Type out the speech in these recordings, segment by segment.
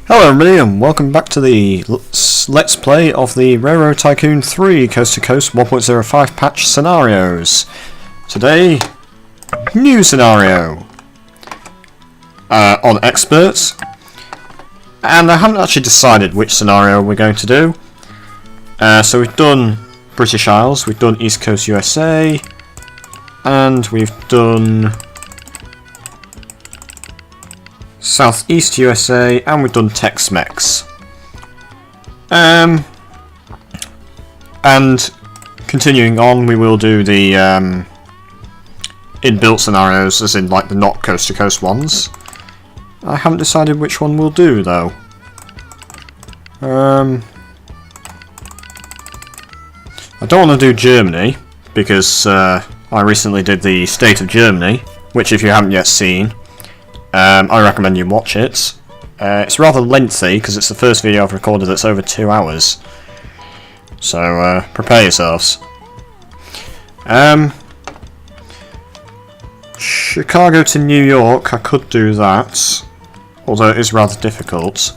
Hello everybody and welcome back to the Let's Play of the Railroad Tycoon 3 Coast to Coast 1.05 patch scenarios. Today, new scenario on experts, and I haven't actually decided which scenario we're going to do. So we've done British Isles, we've done East Coast USA, and we've done Southeast USA, and we've done Tex-Mex. And continuing on, we will do the inbuilt scenarios, as in like the not coast to coast ones. I haven't decided which one we'll do though. I don't want to do Germany because I recently did the State of Germany, which if you haven't yet seen, I recommend you watch it. It's rather lengthy because it's the first video I've recorded that's over 2 hours. So prepare yourselves. Chicago to New York, I could do that, although it is rather difficult.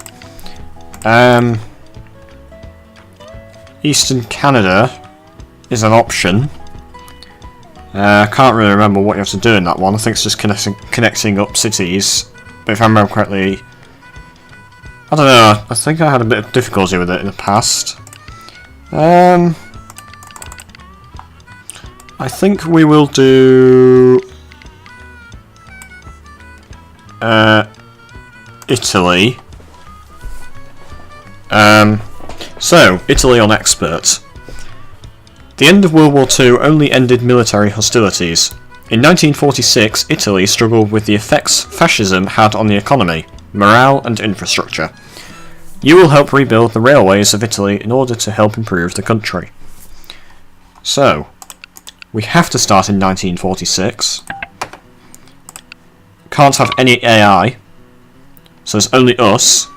Eastern Canada is an option. I can't really remember what you have to do in that one. I think it's just connecting up cities. But if I remember correctly, I don't know. I think I had a bit of difficulty with it in the past. I think we will do Italy. So Italy on expert. The end of World War II only ended military hostilities. In 1946, Italy struggled with the effects fascism had on the economy, morale and infrastructure. You will help rebuild the railways of Italy in order to help improve the country. So, we have to start in 1946. Can't have any AI, so it's only us.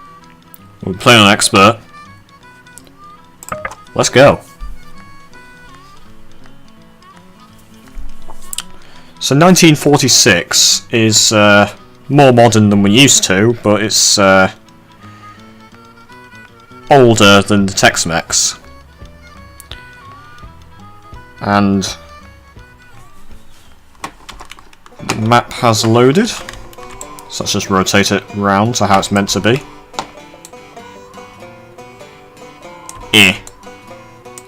We're playing on expert. Let's go. So 1946 is more modern than we used to, but it's older than the Tex-Mex. And the map has loaded, so let's just rotate it round to how it's meant to be.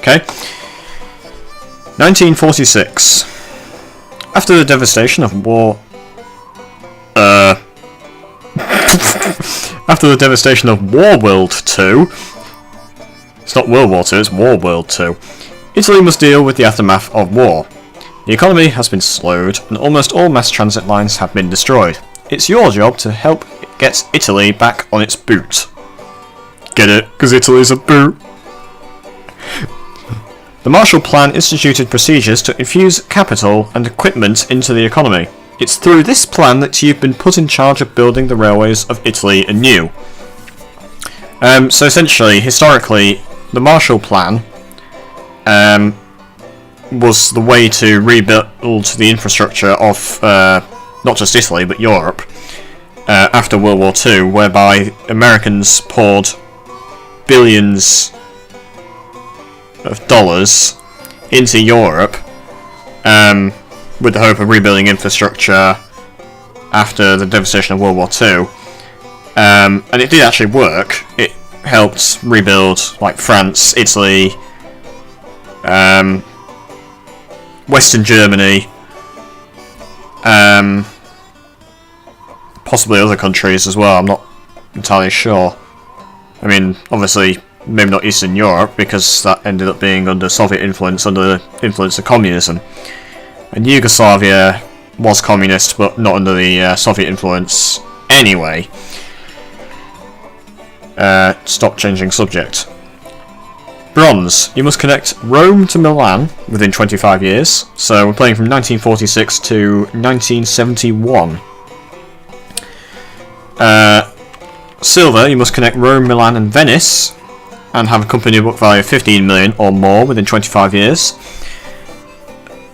Okay. 1946. After the devastation of after the devastation of War World 2, it's not World War 2, it's War World 2, Italy must deal with the aftermath of war. The economy has been slowed, and almost all mass transit lines have been destroyed. It's your job to help get Italy back on its boot. Get it? Because Italy's a boot. The Marshall Plan instituted procedures to infuse capital and equipment into the economy. It's through this plan that you've been put in charge of building the railways of Italy anew. So essentially, historically, the Marshall Plan was the way to rebuild the infrastructure of not just Italy, but Europe after World War II, whereby Americans poured billions of dollars into Europe with the hope of rebuilding infrastructure after the devastation of World War II. And it did actually work. It helped rebuild like France, Italy, Western Germany, possibly other countries as well, I'm not entirely sure. I mean, obviously maybe not Eastern Europe, because that ended up being under Soviet influence, under the influence of communism. And Yugoslavia was communist, but not under the Soviet influence anyway. Stop changing subject. Bronze. You must connect Rome to Milan within 25 years. So we're playing from 1946 to 1971. Silver. You must connect Rome, Milan and Venice, and have a company book value of 15 million or more within 25 years.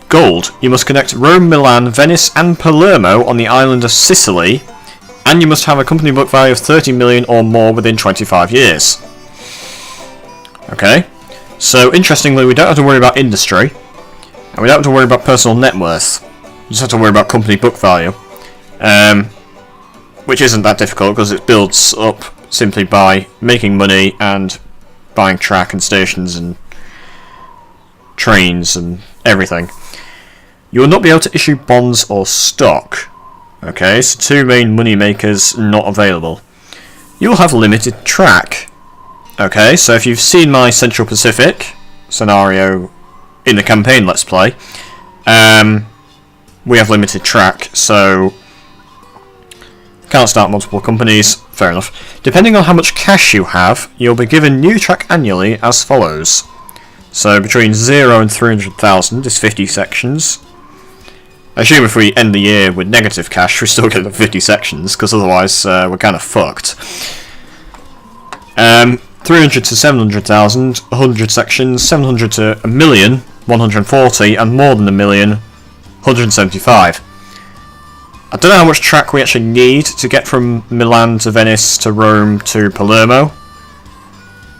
Gold. You must connect Rome, Milan, Venice and Palermo on the island of Sicily And you must have a company book value of 30 million or more within 25 years. Okay, so interestingly, we don't have to worry about industry, and we don't have to worry about personal net worth. We just have to worry about company book value, which isn't that difficult because it builds up simply by making money and buying track and stations and trains and everything. You will not be able to issue bonds or stock. Okay, so two main money makers not available. You will have limited track. Okay, so if you've seen my Central Pacific scenario in the campaign Let's Play, we have limited track, so can't start multiple companies. Fair enough. Depending on how much cash you have, you'll be given new track annually as follows. So between 0 and 300,000 is 50 sections. I assume if we end the year with negative cash, we still get the 50 sections, because otherwise we're kind of fucked. 300 to 700,000, 100 sections, 700 to a million, 140, and more than a million, 175. I don't know how much track we actually need to get from Milan to Venice to Rome to Palermo.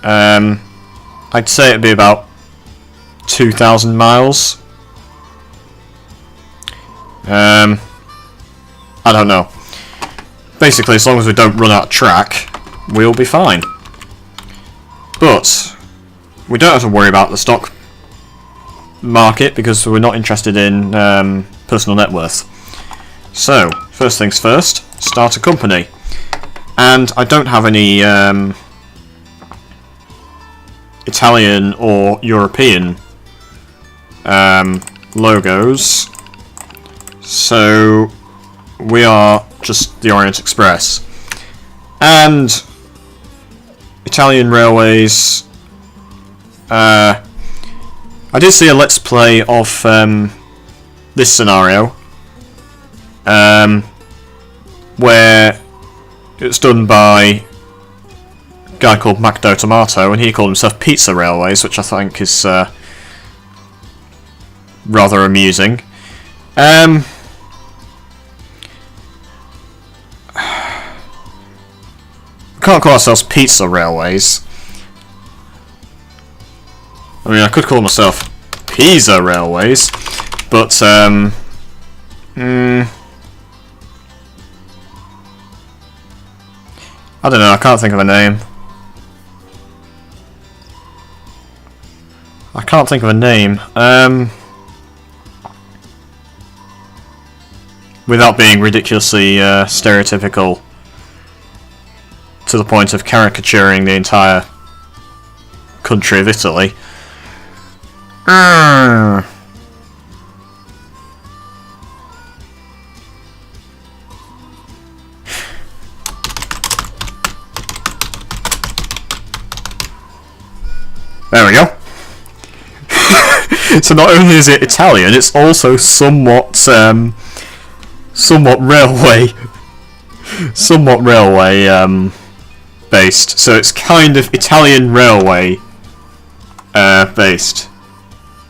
I'd say it'd be about 2,000 miles. I don't know. Basically, as long as we don't run out of track, we'll be fine. But we don't have to worry about the stock market because we're not interested in personal net worth. So, first things first, start a company. And I don't have any Italian or European logos. So we are just the Orient Express. And Italian Railways. I did see a Let's Play of this scenario, where it was done by a guy called Macdo Tomato, and he called himself Pizza Railways, which I think is rather amusing. We can't call ourselves Pizza Railways. I mean, I could call myself Pizza Railways, but I don't know, I can't think of a name. Without being ridiculously stereotypical to the point of caricaturing the entire country of Italy. There we go. So not only is it Italian, it's also somewhat railway based. So it's kind of Italian railway based.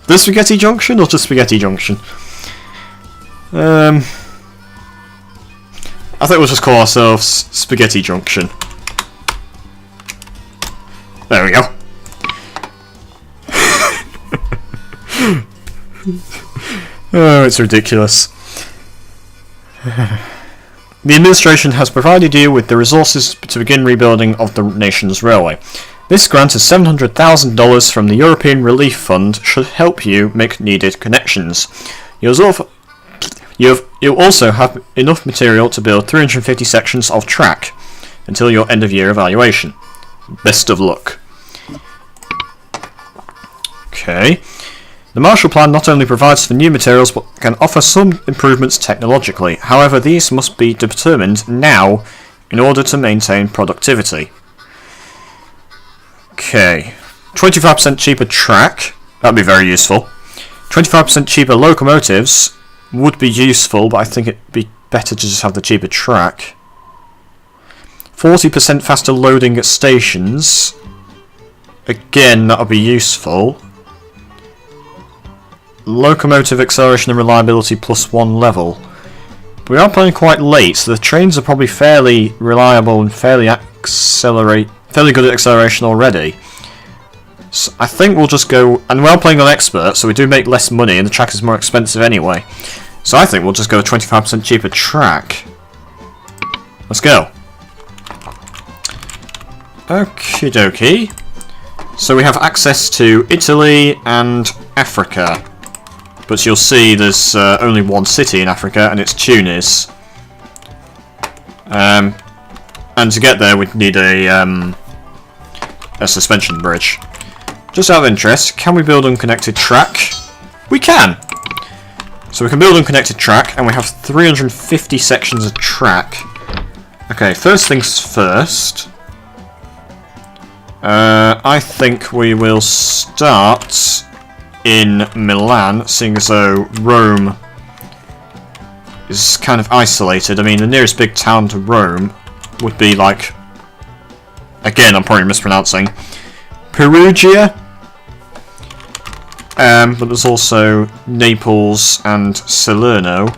The Spaghetti Junction or just Spaghetti Junction? I think we'll just call ourselves Spaghetti Junction. There we go. Oh, it's ridiculous. The administration has provided you with the resources to begin rebuilding of the nation's railway. This grant of $700,000 from the European Relief Fund should help you make needed connections. You'll also have enough material to build 350 sections of track until your end-of-year evaluation. Best of luck. Okay. The Marshall Plan not only provides for new materials but can offer some improvements technologically. However, these must be determined now in order to maintain productivity. Okay. 25% cheaper track. That'd be very useful. 25% cheaper locomotives would be useful, but I think it'd be better to just have the cheaper track. 40% faster loading at stations. Again, that would be useful. Locomotive acceleration and reliability +1 level. We are playing quite late, so the trains are probably fairly reliable and fairly good at acceleration already. So I think we'll just go, and we're playing on expert, so we do make less money, and the track is more expensive anyway. So I think we'll just go a 25% cheaper track. Let's go. Okie dokie. So we have access to Italy and Africa. But you'll see there's only one city in Africa, and it's Tunis. And to get there, we'd need a suspension bridge. Just out of interest, can we build unconnected track? We can! So we can build unconnected track, and we have 350 sections of track. Okay, first things first. I think we will start in Milan, seeing as though Rome is kind of isolated. I mean, the nearest big town to Rome would be like, again, I'm probably mispronouncing, Perugia. But there's also Naples and Salerno.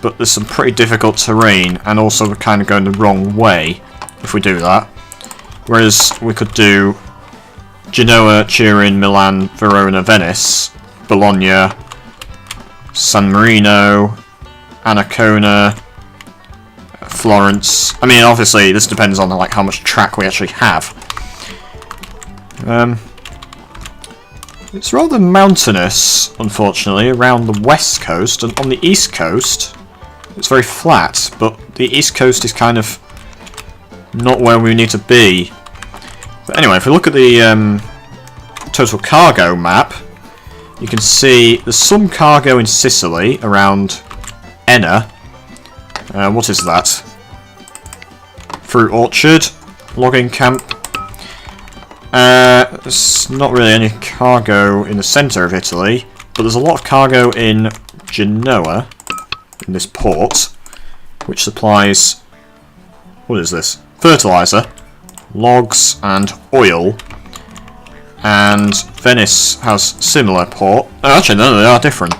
But there's some pretty difficult terrain, and also we're kind of going the wrong way if we do that. Whereas we could do Genoa, Turin, Milan, Verona, Venice, Bologna, San Marino, Ancona, Florence. I mean, obviously, this depends on like how much track we actually have. It's rather mountainous, unfortunately, around the west coast, and on the east coast, it's very flat. But the east coast is kind of not where we need to be. But anyway, if we look at the total cargo map, you can see there's some cargo in Sicily around Enna. What is that? Fruit orchard, logging camp. There's not really any cargo in the centre of Italy, but there's a lot of cargo in Genoa, in this port, which supplies, what is this? Fertiliser, logs and oil. And Venice has similar port. Oh, actually, no, they are different.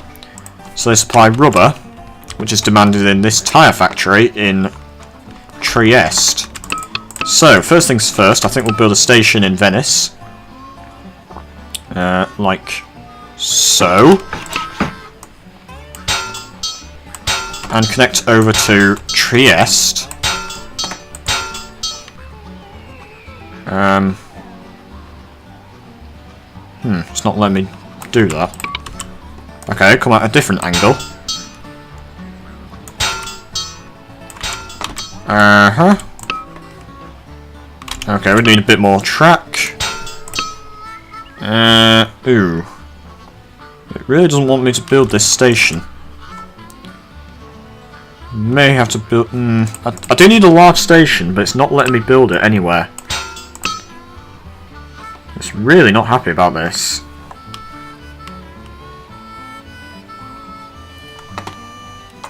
So they supply rubber, which is demanded in this tyre factory in Trieste. So, first things first, I think we'll build a station in Venice. Like so. And connect over to Trieste. It's not letting me do that. Okay, come at a different angle. Okay, we need a bit more track. Ooh. It really doesn't want me to build this station. May have to build... I do need a large station, but it's not letting me build it anywhere. It's really not happy about this.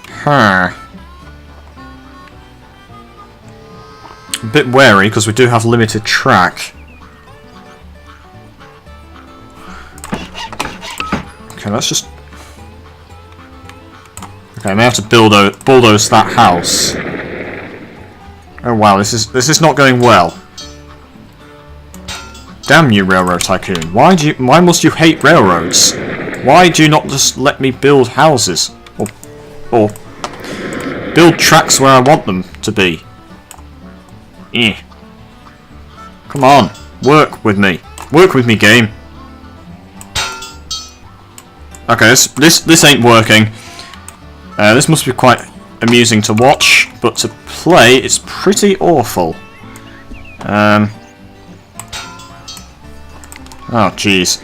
Huh. A bit wary because we do have limited track. Okay, let's just... Okay, I may have to bulldoze that house. Oh wow, this is not going well. Damn you, Railroad Tycoon! Why must you hate railroads? Why do you not just let me build houses, or build tracks where I want them to be? Eh. Come on, work with me, game. Okay, this ain't working. This must be quite amusing to watch, but to play, it's pretty awful. Oh, jeez.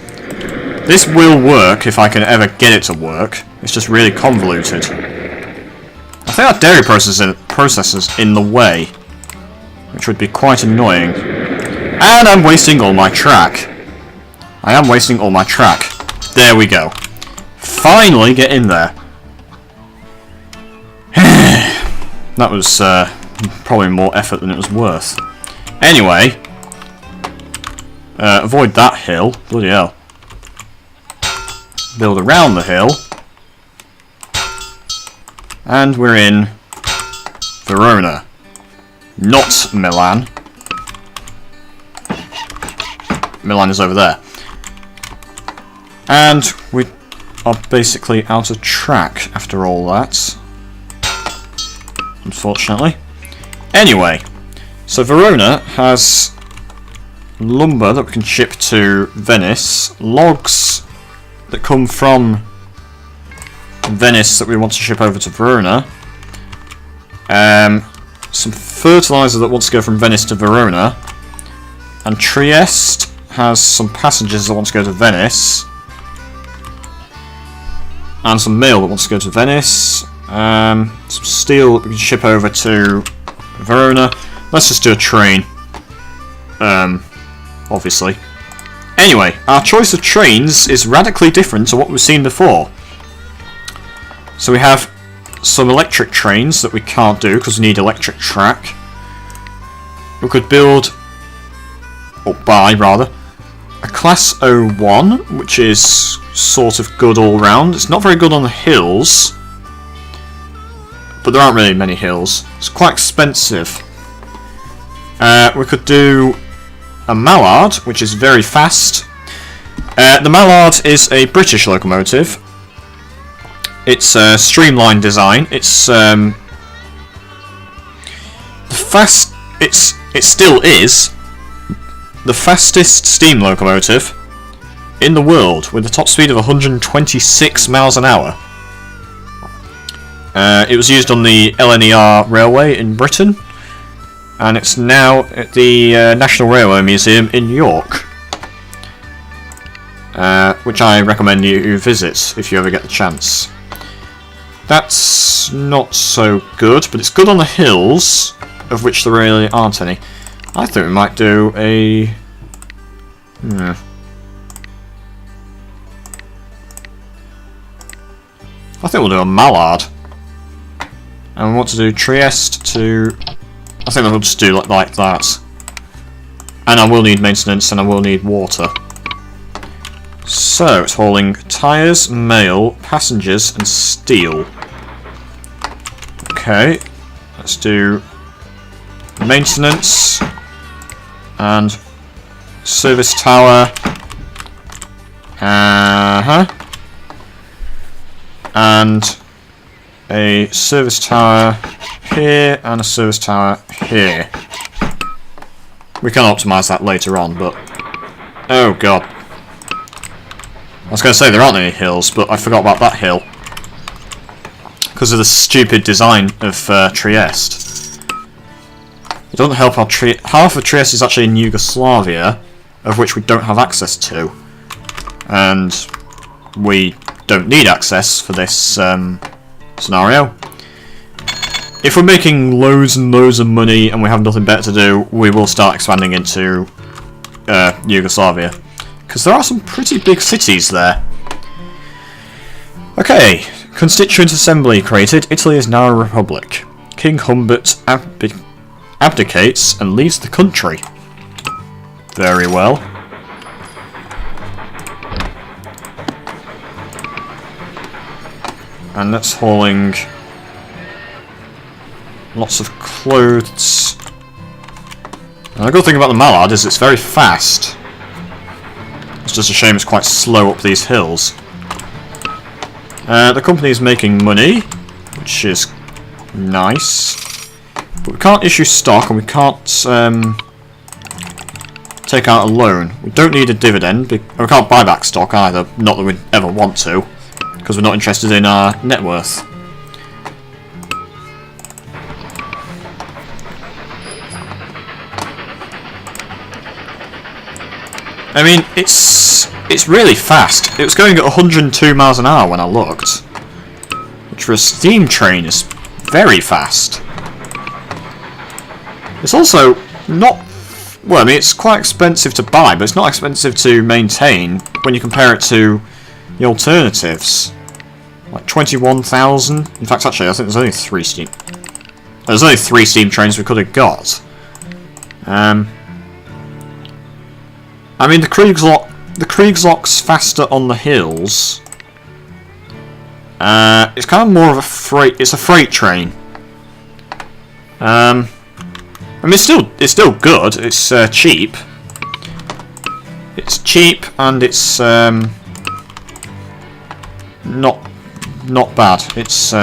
This will work if I can ever get it to work. It's just really convoluted. I think our dairy processor's in the way, which would be quite annoying. And I'm wasting all my track. I am wasting all my track. There we go. Finally get in there. That was probably more effort than it was worth. Anyway, avoid that hill. Bloody hell. Build around the hill. And we're in Verona. Not Milan. Milan is over there. And we are basically out of track after all that. Unfortunately. Anyway, so Verona has lumber that we can ship to Venice, logs that come from Venice that we want to ship over to Verona, some fertilizer that wants to go from Venice to Verona, and Trieste has some passengers that want to go to Venice, and some mail that wants to go to Venice, some steel that we can ship over to Verona. Let's just do a train, obviously. Anyway, our choice of trains is radically different to what we've seen before. So we have some electric trains that we can't do because we need electric track. We could build, or buy rather, a Class 01, which is sort of good all round. It's not very good on the hills, but there aren't really many hills. It's quite expensive. We could do a Mallard, which is very fast. The Mallard is a British locomotive. It's a streamlined design. It's it still is the fastest steam locomotive in the world, with a top speed of 126 miles an hour. It was used on the LNER railway in Britain, and it's now at the National Railway Museum in York, which I recommend you visit if you ever get the chance. That's not so good, but it's good on the hills, of which there really aren't any. I think we might do a... I think we'll do a Mallard. And we want to do Trieste to... I think we'll just do like that. And I will need maintenance, and I will need water. So, it's hauling tyres, mail, passengers, and steel. Okay, let's do maintenance and service tower. And a service tower here and a service tower here. We can optimise that later on, but oh god. I was going to say there aren't any hills, but I forgot about that hill because of the stupid design of Trieste. It doesn't help our half of Trieste is actually in Yugoslavia, of which we don't have access to, and we don't need access for this scenario. If we're making loads and loads of money and we have nothing better to do, we will start expanding into Yugoslavia, because there are some pretty big cities there. Okay, Constituent Assembly created. Italy is now a republic. King Humbert abdicates and leaves the country. Very well. And that's hauling lots of clothes. And the good thing about the Mallard is it's very fast. It's just a shame it's quite slow up these hills. The company is making money, which is nice. But we can't issue stock, and we can't take out a loan. We don't need a dividend. We can't buy back stock either. Not that we'd ever want to, because we're not interested in our net worth. I mean, it's really fast. It was going at 102 miles an hour when I looked, which for a steam train is very fast. It's also not... Well, I mean, it's quite expensive to buy, but it's not expensive to maintain when you compare it to the alternatives. Like 21,000. In fact, actually, I think there's only 3 steam... There's only 3 steam trains we could have got. I mean, the Kriegslok's faster on the hills. It's kind of more of a freight. It's a freight train. I mean, it's still good. It's cheap. It's cheap and it's not bad. It's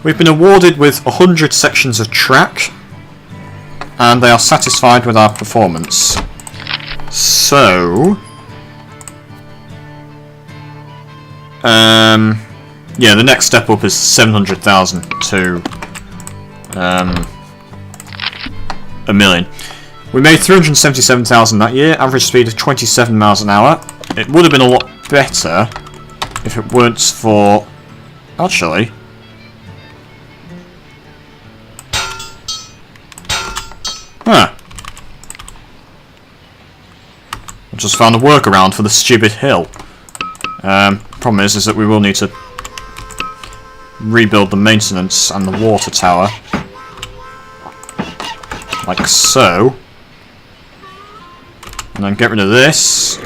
we've been awarded with 100 sections of track, and they are satisfied with our performance. So, yeah, the next step up is 700,000 to a million. We made 377,000 that year, average speed of 27 miles an hour. It would have been a lot better if it weren't for... Actually... Huh. I just found a workaround for the stupid hill. Problem is that we will need to rebuild the maintenance and the water tower. Like so. And then get rid of this.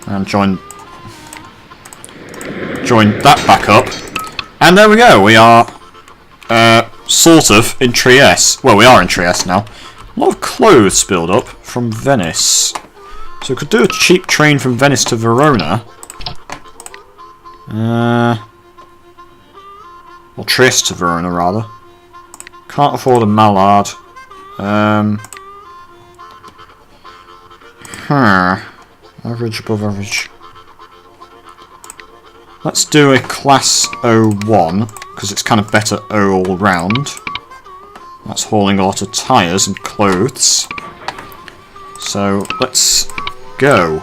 And join that back up. And there we go, we are sort of in Trieste. Well, we are in Trieste now. A lot of clothes build up from Venice. So we could do a cheap train from Venice to Verona. Or Trieste to Verona, rather. Can't afford a mallard. Average above average. Let's do a class 01, because it's kind of better all round. That's hauling a lot of tyres and clothes. So, let's go.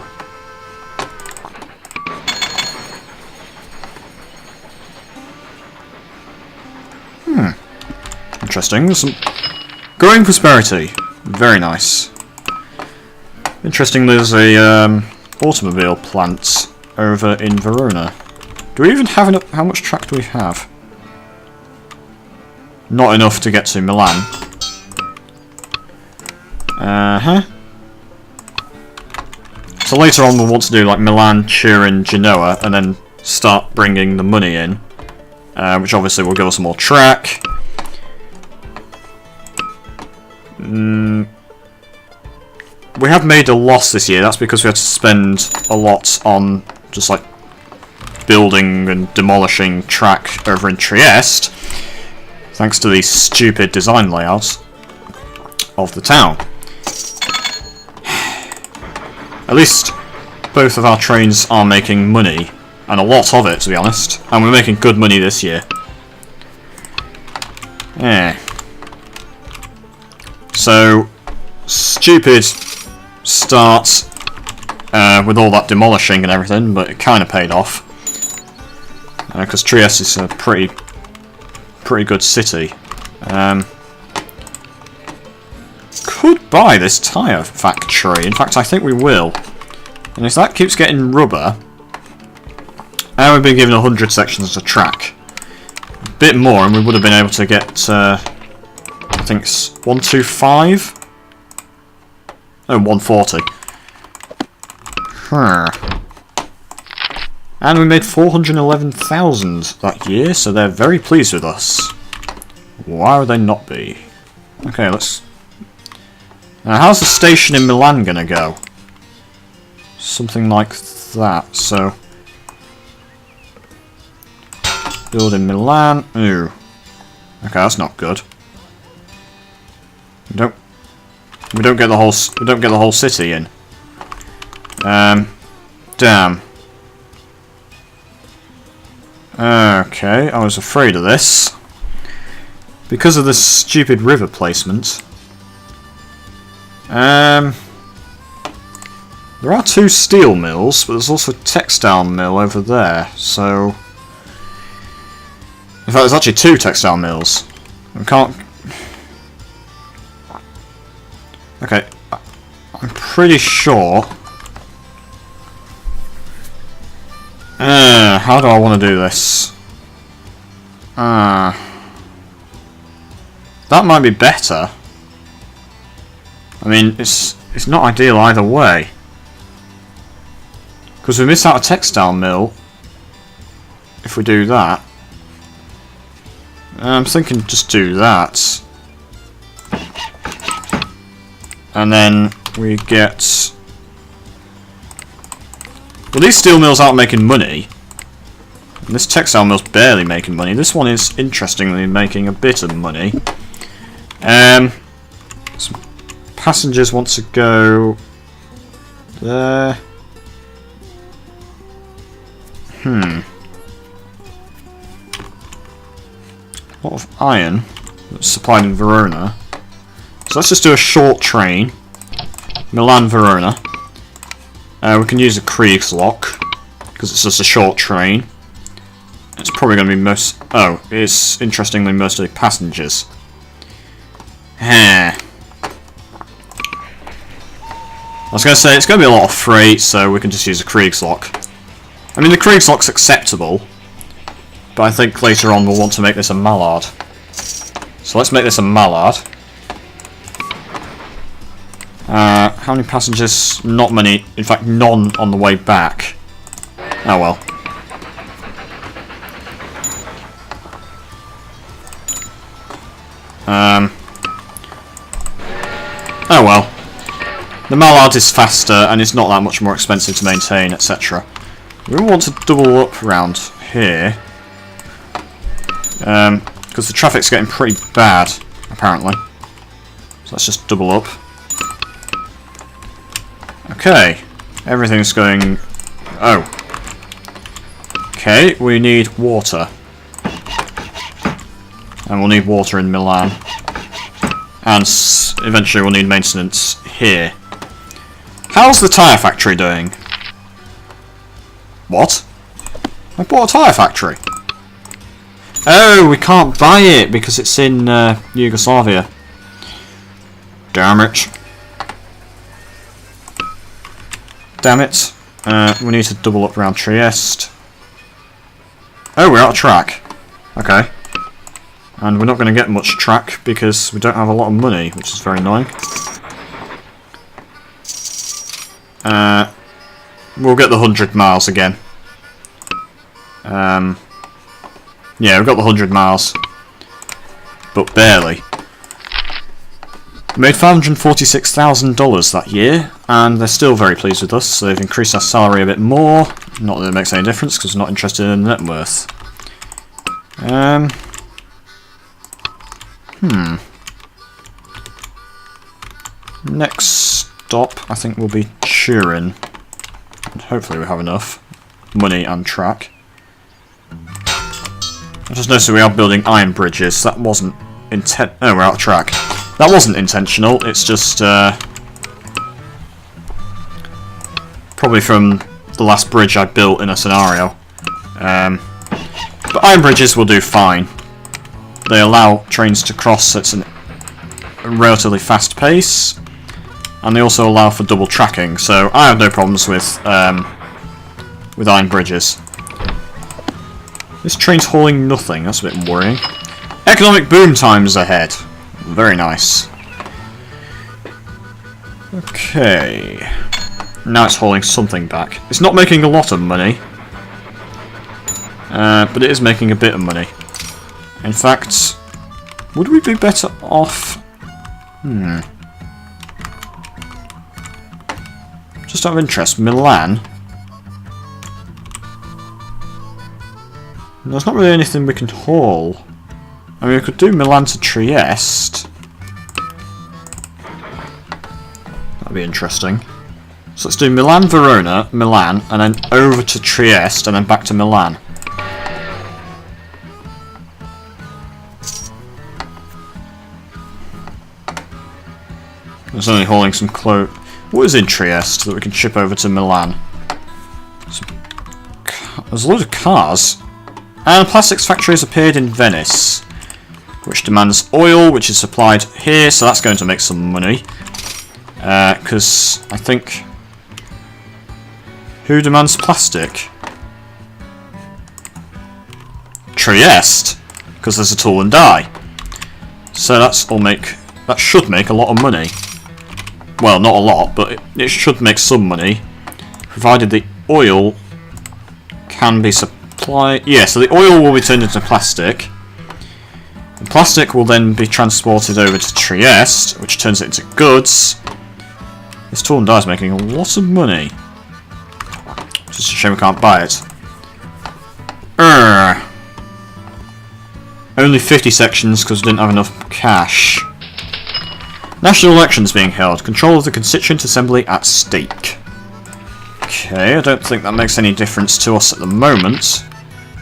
Interesting. Some growing prosperity. Very nice. Interesting, there's a automobile plant over in Verona. Do we even have enough? How much track do we have? Not enough to get to Milan. So later on we'll want to do like Milan, Turin, Genoa, and then start bringing the money in. Which obviously will give us more track. We have made a loss this year. That's because we had to spend a lot on just like building and demolishing track over in Trieste, thanks to these stupid design layouts of the town. At least both of our trains are making money, and a lot of it, to be honest, and we're making good money this year. Yeah. So, stupid start with all that demolishing and everything, but it kind of paid off. Because Trieste is a pretty good city. Could buy this tyre factory. In fact, I think we will. And if that keeps getting rubber, and we've been given 100 sections of track, a bit more, and we would have been able to get, I think it's 125. Oh, 140. And we made 411,000 that year, so they're very pleased with us. Why would they not be? Okay, let's... Now, how's the station in Milan gonna go? Something like that, so... Build in Milan... Ooh. Okay, that's not good. We don't get the whole city in. Damn. Okay, I was afraid of this. Because of this stupid river placement. There are 2 steel mills, but there's also a textile mill over there, so... In fact, there's actually 2 textile mills. We can't... Okay, I'm pretty sure... How do I want to do this? That might be better. I mean, it's not ideal either way. Because we miss out a textile mill if we do that. I'm thinking just do that. And then we get... Well, these steel mills aren't making money. And this textile mill's barely making money. This one is, interestingly, making a bit of money. Some passengers want to go... there. A lot of iron that's supplied in Verona. So let's just do a short train. Milan-Verona. We can use a Kriegslock, because it's just a short train. It's probably going to be most... Oh, it's interestingly mostly passengers. I was going to say, it's going to be a lot of freight, so we can just use a Kriegslock. I mean, the Kriegslock's acceptable, but I think later on we'll want to make this a Mallard. So let's make this a Mallard. How many passengers? Not many. In fact, none on the way back. Oh well. Oh well. The Mallard is faster and it's not that much more expensive to maintain, etc. We want to double up around here. Because the traffic's getting pretty bad, apparently. So let's just double up. Okay. Everything's going... Oh. Okay, we need water. And we'll need water in Milan. And eventually we'll need maintenance here. How's the tyre factory doing? What? I bought a tyre factory. Oh, we can't buy it because it's in Yugoslavia. Damn it. Damn it. We need to double up around Trieste. Oh, we're out of track. Okay. And we're not going to get much track because we don't have a lot of money, which is very annoying. We'll get the 100 miles again. Yeah, we've got the 100 miles. But barely. We made $546,000 that year, and they're still very pleased with us, so they've increased our salary a bit more. Not that it makes any difference, because we're not interested in net worth. Next stop, I think, will be Turin. And hopefully we have enough money and track. I just noticed we are building iron bridges. That wasn't oh, we're out of track. That wasn't intentional. It's just probably from the last bridge I built in a scenario. But iron bridges will do fine. They allow trains to cross at a relatively fast pace, and they also allow for double tracking. So I have no problems with iron bridges. This train's hauling nothing. That's a bit worrying. Economic boom times ahead. Very nice. Okay. Now it's hauling something back. It's not making a lot of money. But it is making a bit of money. In fact, would we be better off... Just out of interest, Milan... There's not really anything we can haul. I mean, we could do Milan to Trieste. That'd be interesting. So let's do Milan, Verona, Milan, and then over to Trieste, and then back to Milan. There's only hauling some clothes. What is in Trieste that we can ship over to Milan? There's a load of cars. And a plastics factory has appeared in Venice, which demands oil, which is supplied here, so that's going to make some money. Because I think... Who demands plastic? Trieste, because there's a tool and die. So that should make a lot of money. Well, not a lot, but it should make some money, provided the oil can be supplied. Yeah, so the oil will be turned into plastic. The plastic will then be transported over to Trieste, which turns it into goods. This tool and die is making a lot of money. Just a shame we can't buy it. Only 50 sections because we didn't have enough cash. National elections being held. Control of the Constituent Assembly at stake. Okay, I don't think that makes any difference to us at the moment.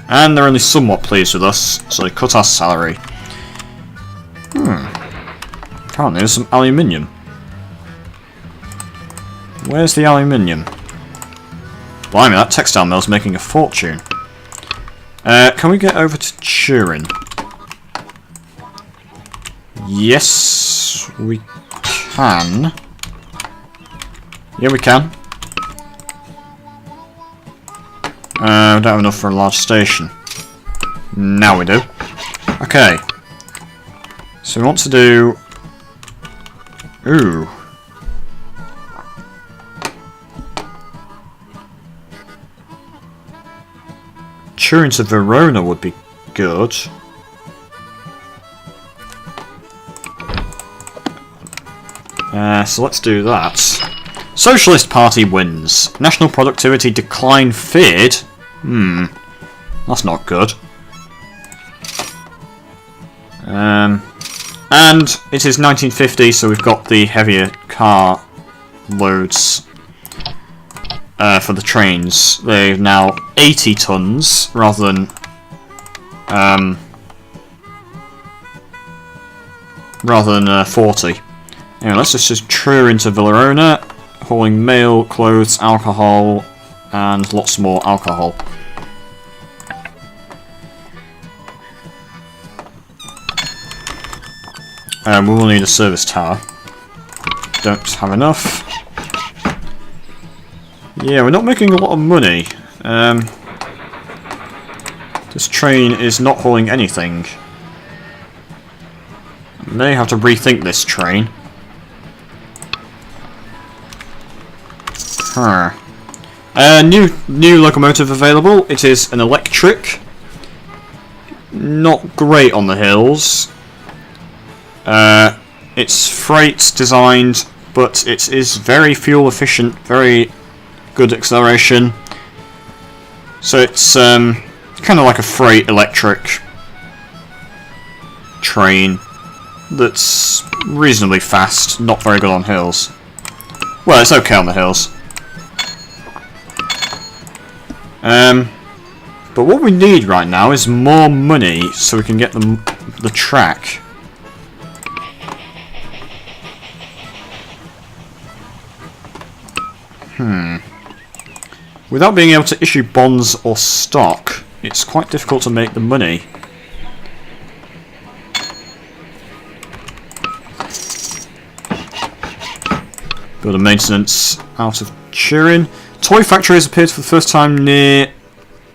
And they're only somewhat pleased with us, so they cut our salary. Apparently there's some aluminium. Where's the aluminium? Blimey, that textile mill's making a fortune. Can we get over to Turin? Yes, we can. Yeah, we can. We don't have enough for a large station. Now we do. Okay. So we want to do... Ooh. Turin to Verona would be good. So let's do that. Socialist Party wins. National productivity decline feared. That's not good. And it is 1950, so we've got the heavier car loads for the trains. They're now 80 tons rather than 40. Anyway, let's just tour into Verona, hauling mail, clothes, alcohol, and lots more alcohol. We will need a service tower. Don't have enough. Yeah, we're not making a lot of money. This train is not hauling anything. I may have to rethink this train. New locomotive available. It is an electric. Not great on the hills. It's freight designed, but it is very fuel efficient, very good acceleration. So it's kind of like a freight electric train that's reasonably fast, not very good on hills. Well, it's okay on the hills. But what we need right now is more money so we can get the track. Without being able to issue bonds or stock, it's quite difficult to make the money. Build a maintenance out of Turin. Toy factory has appeared for the first time near...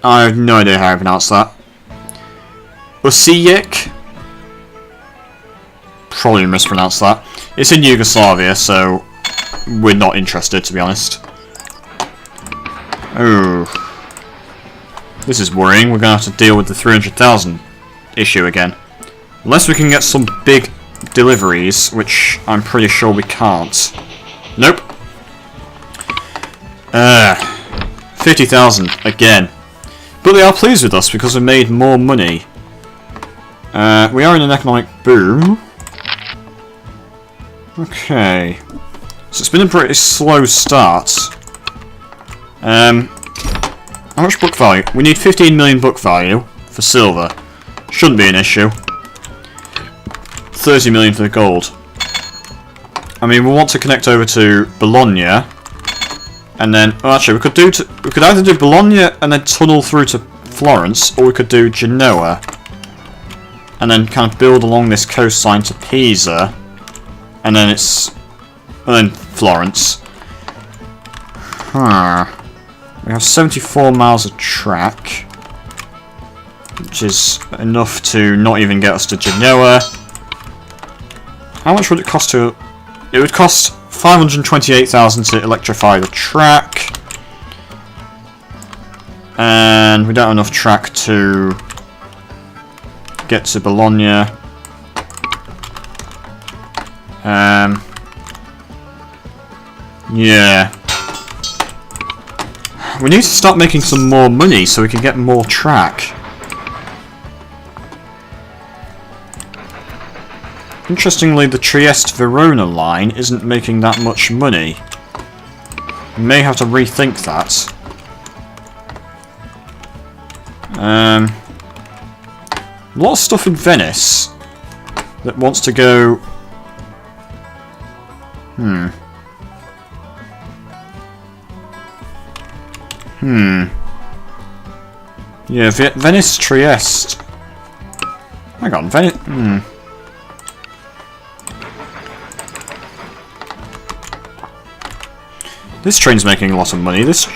I have no idea how I pronounce that. Osijek? Probably mispronounced that. It's in Yugoslavia, so we're not interested, to be honest. Oh. This is worrying. We're going to have to deal with the 300,000 issue again. Unless we can get some big deliveries, which I'm pretty sure we can't. Nope. 50,000 again. But they are pleased with us because we made more money. We are in an economic boom. Okay. So it's been a pretty slow start. How much book value? We need 15 million book value for silver. Shouldn't be an issue. 30 million for the gold. I mean, we want to connect over to Bologna, and then, well, actually, we could either do Bologna and then tunnel through to Florence, or we could do Genoa, and then kind of build along this coastline to Pisa, and then Florence. We have 74 miles of track. which is enough to not even get us to Genoa. How much would it cost to... It would cost 528,000 to electrify the track. And we don't have enough track to get to Bologna. Yeah. We need to start making some more money so we can get more track. Interestingly, the Trieste-Verona line isn't making that much money. We may have to rethink that. A lot of stuff in Venice that wants to go... Yeah, Venice, Trieste. Hang on, Venice... This train's making a lot of money. This...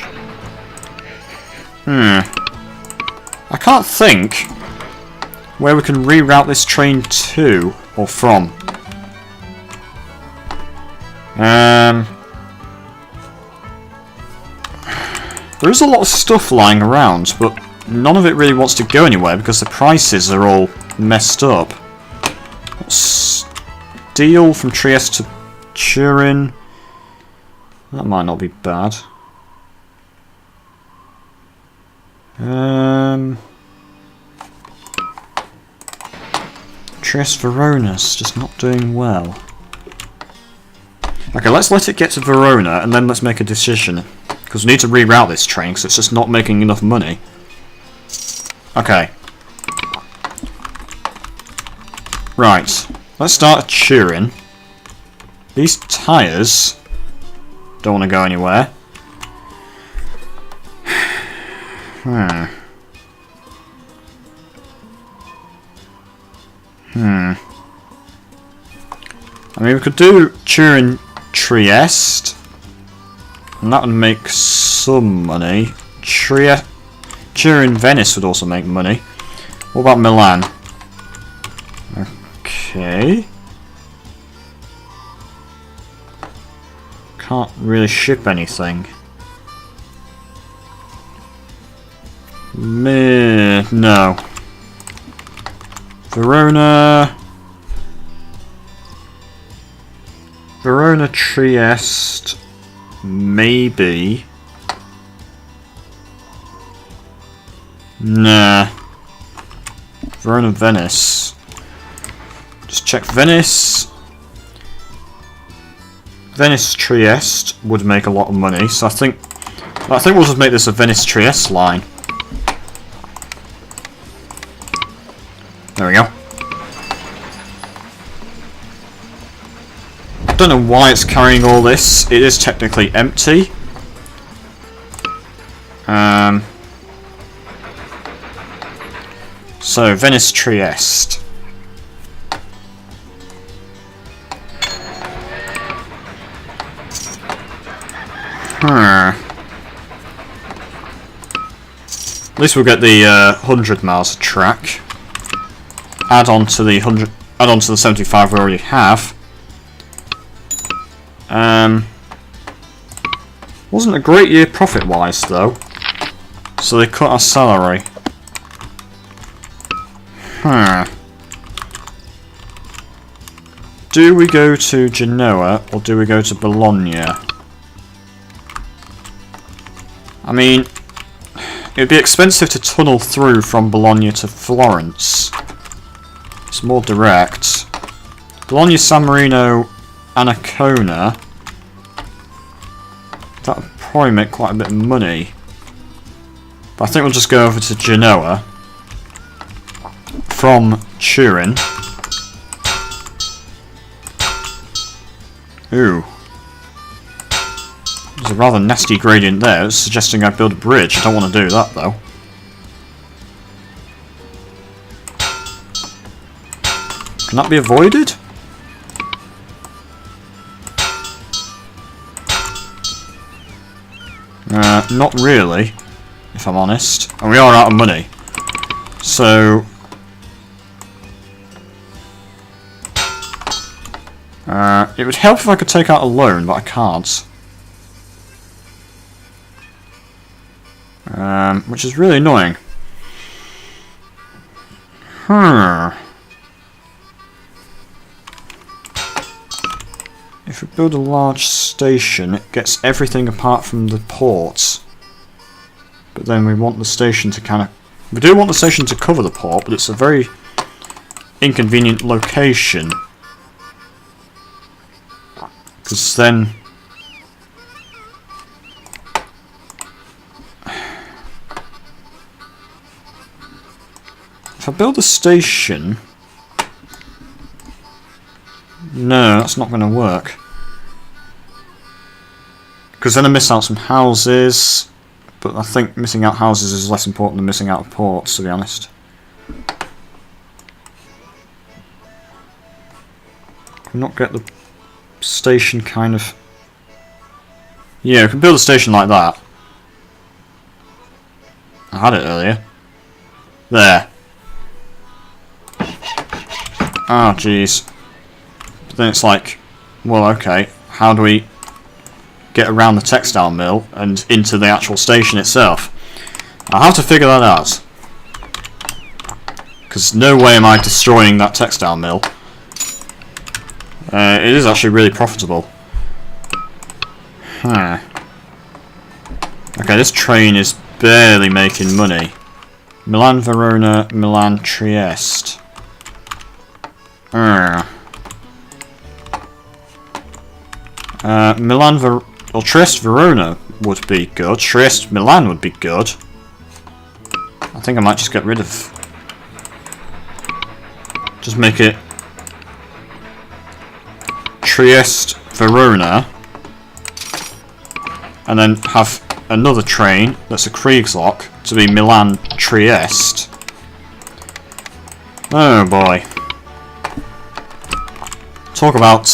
I can't think where we can reroute this train to or from. There is a lot of stuff lying around, but none of it really wants to go anywhere because the prices are all messed up. Steel from Trieste to Turin. That might not be bad. Trieste-Verona's just not doing well. Okay, let's let it get to Verona and then let's make a decision. Because we need to reroute this train because it's just not making enough money. Okay. Right. Let's start at Turin. These tyres don't want to go anywhere. I mean, we could do Turin Trieste, and that would make some money. Turin Venice would also make money. What about Milan? Okay. Can't really ship anything. No. Verona Trieste, maybe. Nah. Verona Venice. Just check Venice. Venice Trieste would make a lot of money, so I think we'll just make this a Venice Trieste line. There we go. I don't know why it's carrying all this. It is technically empty. So Venice Trieste. At least we'll get the 100 miles of track. Add on to the 75 we already have. Wasn't a great year profit-wise though, so they cut our salary. Do we go to Genoa or do we go to Bologna? I mean, it would be expensive to tunnel through from Bologna to Florence. It's more direct. Bologna, San Marino, Ancona. That would probably make quite a bit of money. But I think we'll just go over to Genoa from Turin. Ooh. There's a rather nasty gradient there. It's suggesting I build a bridge. I don't want to do that though. Can that be avoided? Not really, if I'm honest. And we are out of money. So it would help if I could take out a loan, but I can't. Which is really annoying. If we build a large station, it gets everything apart from the ports. But then we want the station to kind of... We do want the station to cover the port, but it's a very inconvenient location. Because then... If I build a station... No, that's not going to work. Because then I miss out some houses, but I think missing out houses is less important than missing out ports, to be honest. Can we not get the station kind of... Yeah, we can build a station like that. I had it earlier. There. Oh, jeez. But then it's like, well, okay, how do we get around the textile mill and into the actual station itself? I'll have to figure that out. Because no way am I destroying that textile mill. It is actually really profitable. Okay, this train is barely making money. Milan, Verona, Milan, Trieste. Or Trieste Verona would be good. Trieste Milan would be good. I think I might just get rid of... Just make it Trieste Verona. And then have another train that's a Kriegslock to be Milan Trieste. Oh boy. Talk about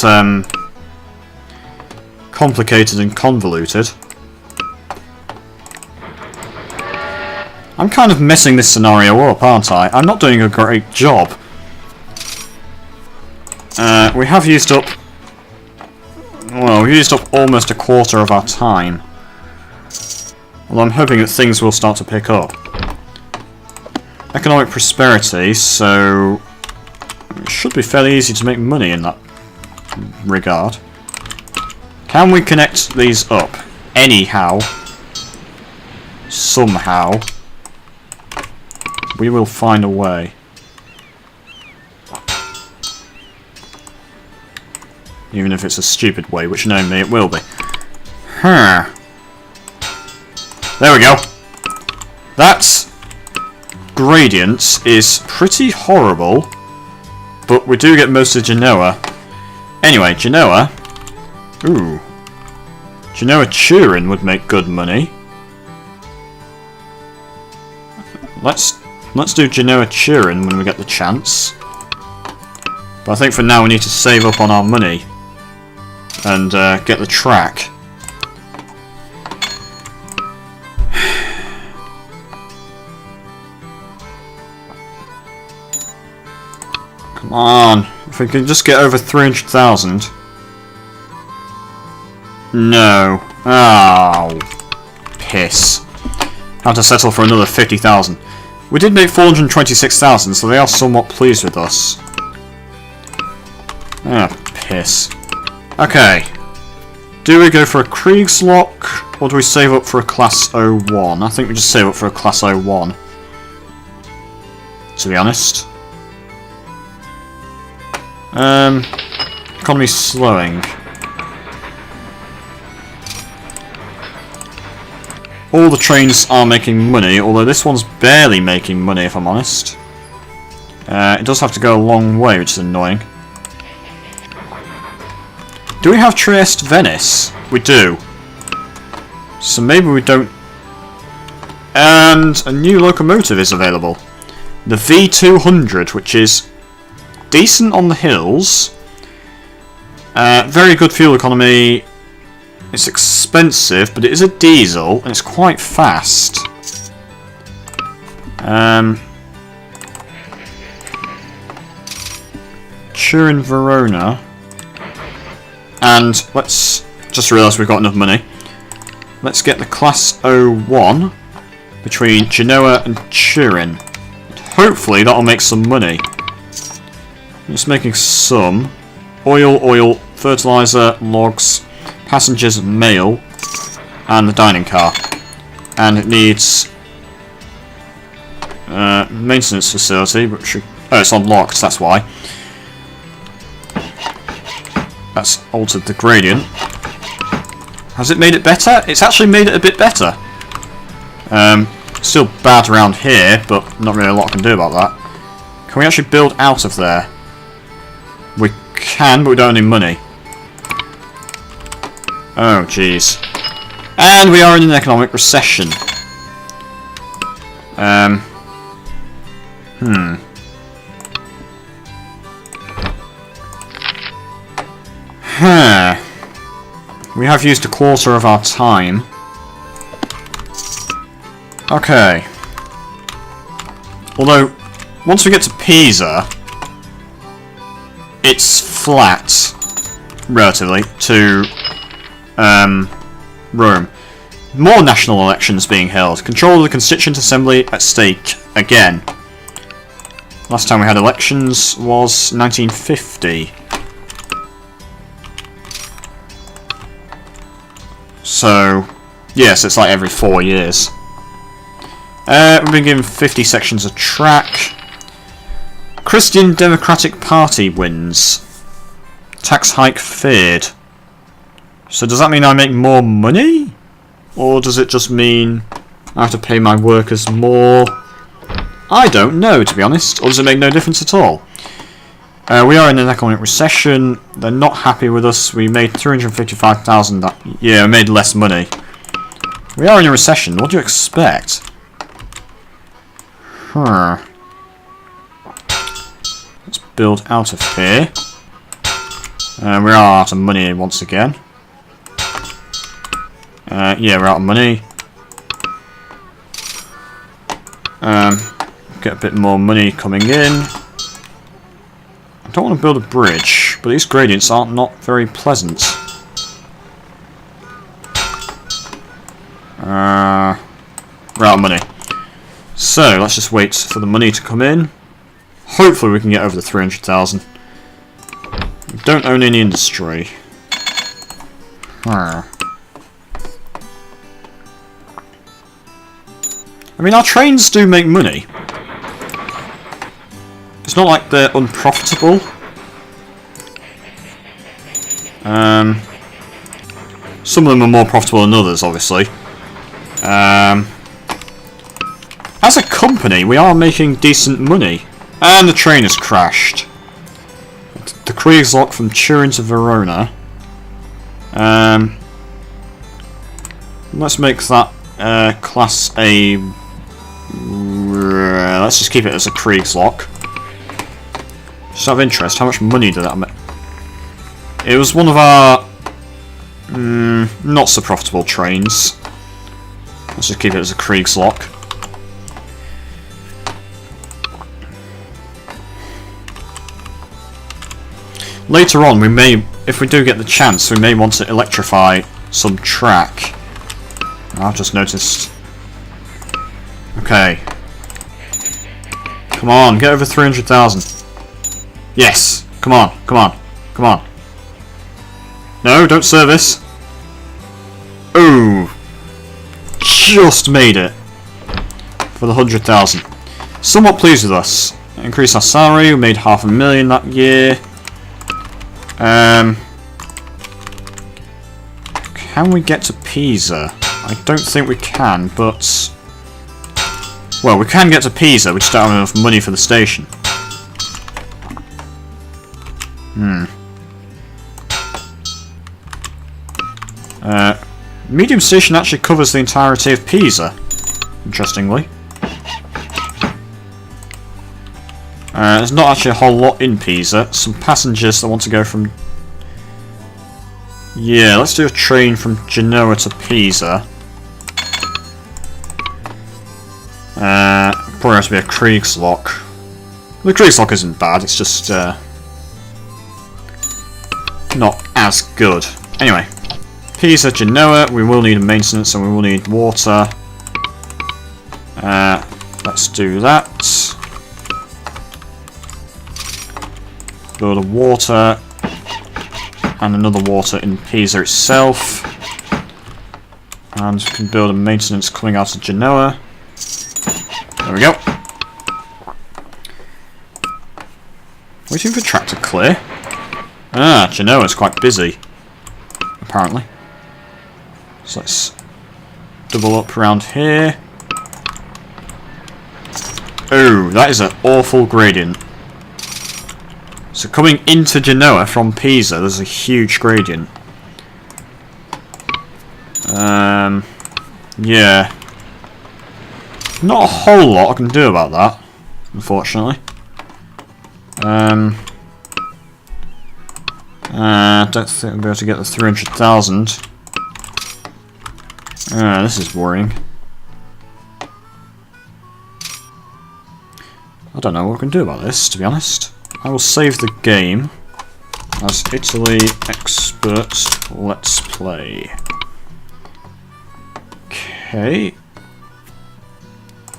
complicated and convoluted. I'm kind of messing this scenario up, aren't I? I'm not doing a great job. We have used up... Well, we've used up almost a quarter of our time. Well, I'm hoping that things will start to pick up. Economic prosperity, so... It should be fairly easy to make money in that regard. Can we connect these up? Anyhow. Somehow. We will find a way. Even if it's a stupid way, which knowing me it will be. There we go. That gradient is pretty horrible, but we do get most of Genoa. Anyway, Genoa. Ooh. Genoa Turin would make good money. Let's do Genoa Turin when we get the chance. But I think for now we need to save up on our money and get the track. Come on, if we can just get over 300,000. No. Oh, piss. Have to settle for another 50,000. We did make 426,000, so they are somewhat pleased with us. Ah, piss. Okay. Do we go for a Kriegslock, or do we save up for a Class 01? I think we just save up for a Class 01. To be honest. Economy's slowing. All the trains are making money, although this one's barely making money, if I'm honest. It does have to go a long way, which is annoying. Do we have Trieste Venice? We do. So maybe we don't... And a new locomotive is available. The V200, which is decent on the hills. Very good fuel economy. It's expensive, but it is a diesel, and it's quite fast. Turin, Verona. And let's just realise we've got enough money. Let's get the Class 01 between Genoa and Turin. Hopefully that'll make some money. It's making some. Oil, fertiliser, logs, passengers, mail, and the dining car. And it needs maintenance facility, which it's unlocked, that's why. That's altered the gradient. Has it made it better? It's actually made it a bit better. Still bad around here, but not really a lot I can do about that. Can we actually build out of there? We can, but we don't have any money. Oh, jeez. And we are in an economic recession. We have used a quarter of our time. Okay. Although, once we get to Pisa, it's flat, relatively, to Rome. More national elections being held. Control of the Constituent Assembly at stake again. Last time we had elections was 1950. So, yes, it's like every 4 years. We've been given 50 sections of track. Christian Democratic Party wins. Tax hike feared. So does that mean I make more money? Or does it just mean I have to pay my workers more? I don't know, to be honest. Or does it make no difference at all? We are in an economic recession. They're not happy with us. We made 355,000 that year. We made less money. We are in a recession. What do you expect? Let's build out of here. We are out of money once again. Yeah, we're out of money. Get a bit more money coming in. I don't want to build a bridge, but these gradients are not very pleasant. We're out of money. So, let's just wait for the money to come in. Hopefully we can get over the 300,000. We don't own any industry. I mean, our trains do make money. It's not like they're unprofitable. Some of them are more profitable than others, obviously. As a company, we are making decent money. And the train has crashed. The Kriegslock from Turin to Verona. Let's make that Class A. Let's just keep it as a Kriegslock. Just out of interest, how much money did that make? It was one of our not so profitable trains. Let's just keep it as a Kriegslock. Later on, we may, if we do get the chance, we may want to electrify some track. I've just noticed. Okay. Come on, get over 300,000. Yes! Come on, come on, come on. No, don't service. Ooh. Just made it. For the 100,000. Somewhat pleased with us. Increased our salary, we made $500,000 that year. Can we get to Pisa? I don't think we can, but... Well, we can get to Pisa, we just don't have enough money for the station. Medium station actually covers the entirety of Pisa, interestingly. There's not actually a whole lot in Pisa. Some passengers that want to go from... Yeah, let's do a train from Genoa to Pisa. Probably has to be a Kriegslock. The Kriegslock isn't bad, it's just not as good. Anyway, Pisa, Genoa, we will need maintenance and we will need water. Let's do that. Build a water and another water in Pisa itself. And we can build a maintenance coming out of Genoa. There we go. Waiting for track to clear. Ah, Genoa's quite busy, apparently. So let's double up around here. Oh, that is an awful gradient. So coming into Genoa from Pisa, there's a huge gradient. Yeah. Not a whole lot I can do about that, unfortunately. Don't think I'll be able to get the 300,000. This is worrying. I don't know what we can do about this, to be honest. I will save the game as Italy Expert Let's Play. Okay.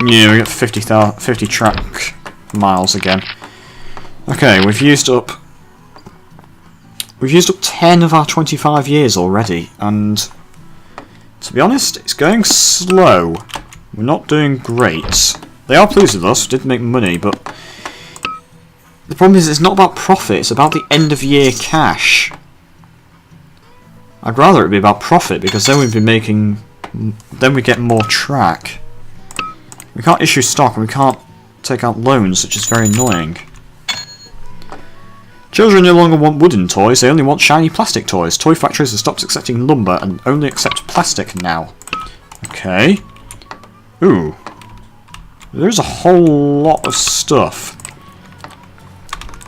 Yeah, we got 50 track miles again. Okay, we've used up 10 of our 25 years already, and to be honest, it's going slow. We're not doing great. They are pleased with us, did make money, but the problem is it's not about profit, it's about the end of year cash. I'd rather it be about profit, because then we'd be making, then we get more track. We can't issue stock and we can't take out loans, which is very annoying. Children no longer want wooden toys, they only want shiny plastic toys. Toy factories have stopped accepting lumber and only accept plastic now. Okay. Ooh. There's a whole lot of stuff.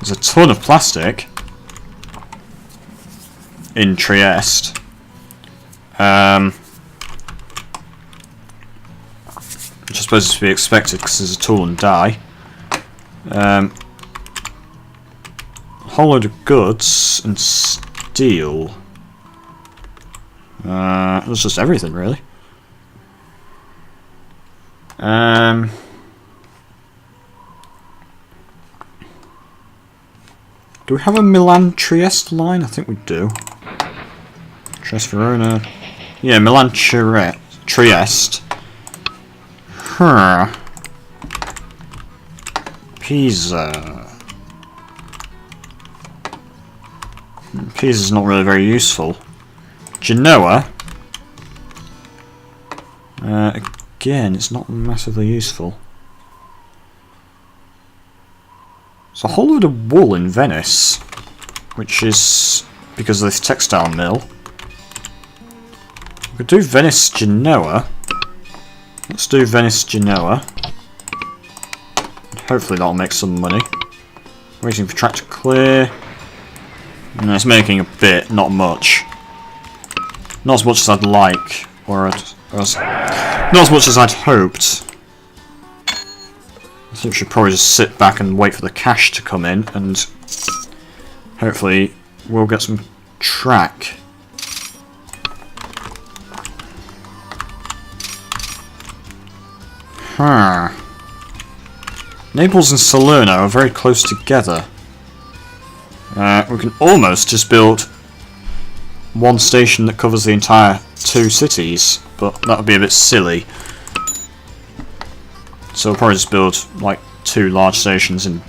There's a ton of plastic in Trieste. Which I suppose is to be expected because there's a tool and die. Whole load of goods and steel. That's just everything, really. Do we have a Milan-Trieste line? I think we do. Trieste Verona. Yeah, Milan-Trieste. Huh. Pisa. Pisa's not really very useful. Genoa. Again, it's not massively useful. There's a whole load of wool in Venice, which is because of this textile mill. We could do Venice Genoa. Let's do Venice Genoa. Hopefully that'll make some money. Waiting for track to clear. And it's making a bit, not much. Not as much as I'd like, not as much as I'd hoped. I think we should probably just sit back and wait for the cash to come in, and hopefully we'll get some track. Naples and Salerno are very close together. We can almost just build one station that covers the entire two cities, but that would be a bit silly. So we'll probably just build like 2 large stations and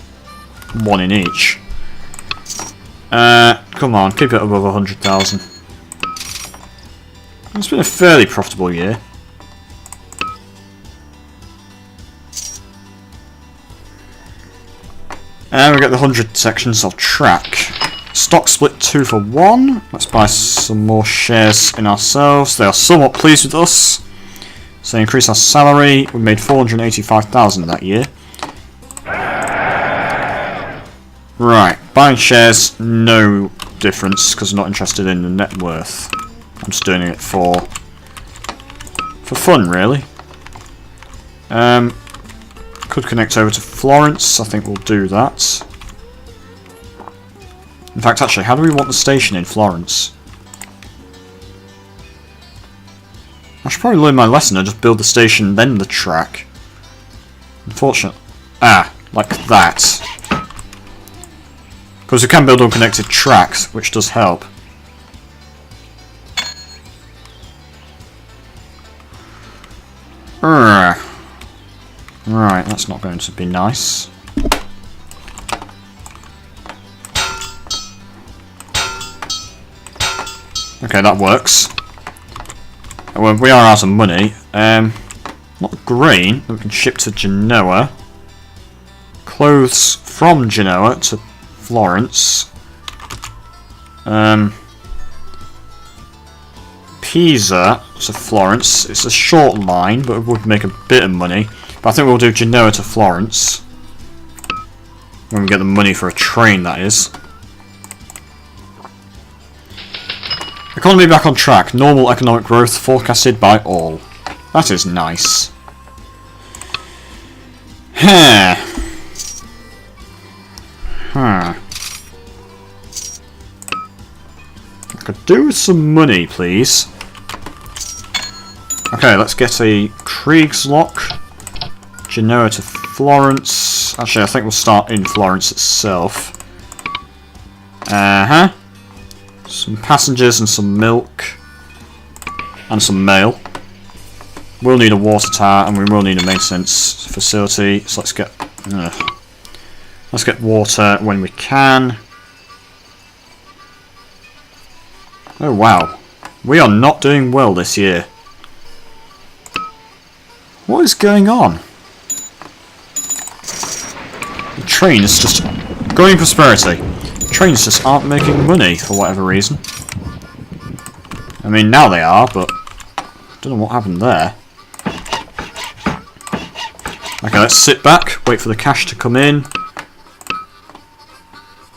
1 in each. Come on, keep it above 100,000. It's been a fairly profitable year. And we get the 100 sections of track. Stock split 2 for 1. Let's buy some more shares in ourselves. They are somewhat pleased with us. So they increase our salary. We made 485,000 that year. Right, buying shares, no difference because I'm not interested in the net worth. I'm just doing it for fun, really. Could connect over to Florence. I think we'll do that. In fact, actually, how do we want the station in Florence? I should probably learn my lesson and just build the station, then the track. Unfortunately. Ah, like that. Because we can build unconnected tracks, which does help. Right, that's not going to be nice. Okay, that works. Well, we are out of money. Not grain that we can ship to Genoa. Clothes from Genoa to Florence. Pisa to Florence. It's a short line, but it would make a bit of money. But I think we'll do Genoa to Florence. When we get the money for a train, that is. Economy back on track. Normal economic growth forecasted by all. That is nice. I could do with some money, please. Okay, let's get a Kriegslock. Genoa to Florence. Actually, I think we'll start in Florence itself. Some passengers and some milk. And some mail. We'll need a water tower and we will need a maintenance facility. So let's get water when we can. Oh wow. We are not doing well this year. What is going on? The train is just growing prosperity. Trains just aren't making money for whatever reason. I mean, now they are, but I don't know what happened there. Okay, let's sit back, wait for the cash to come in.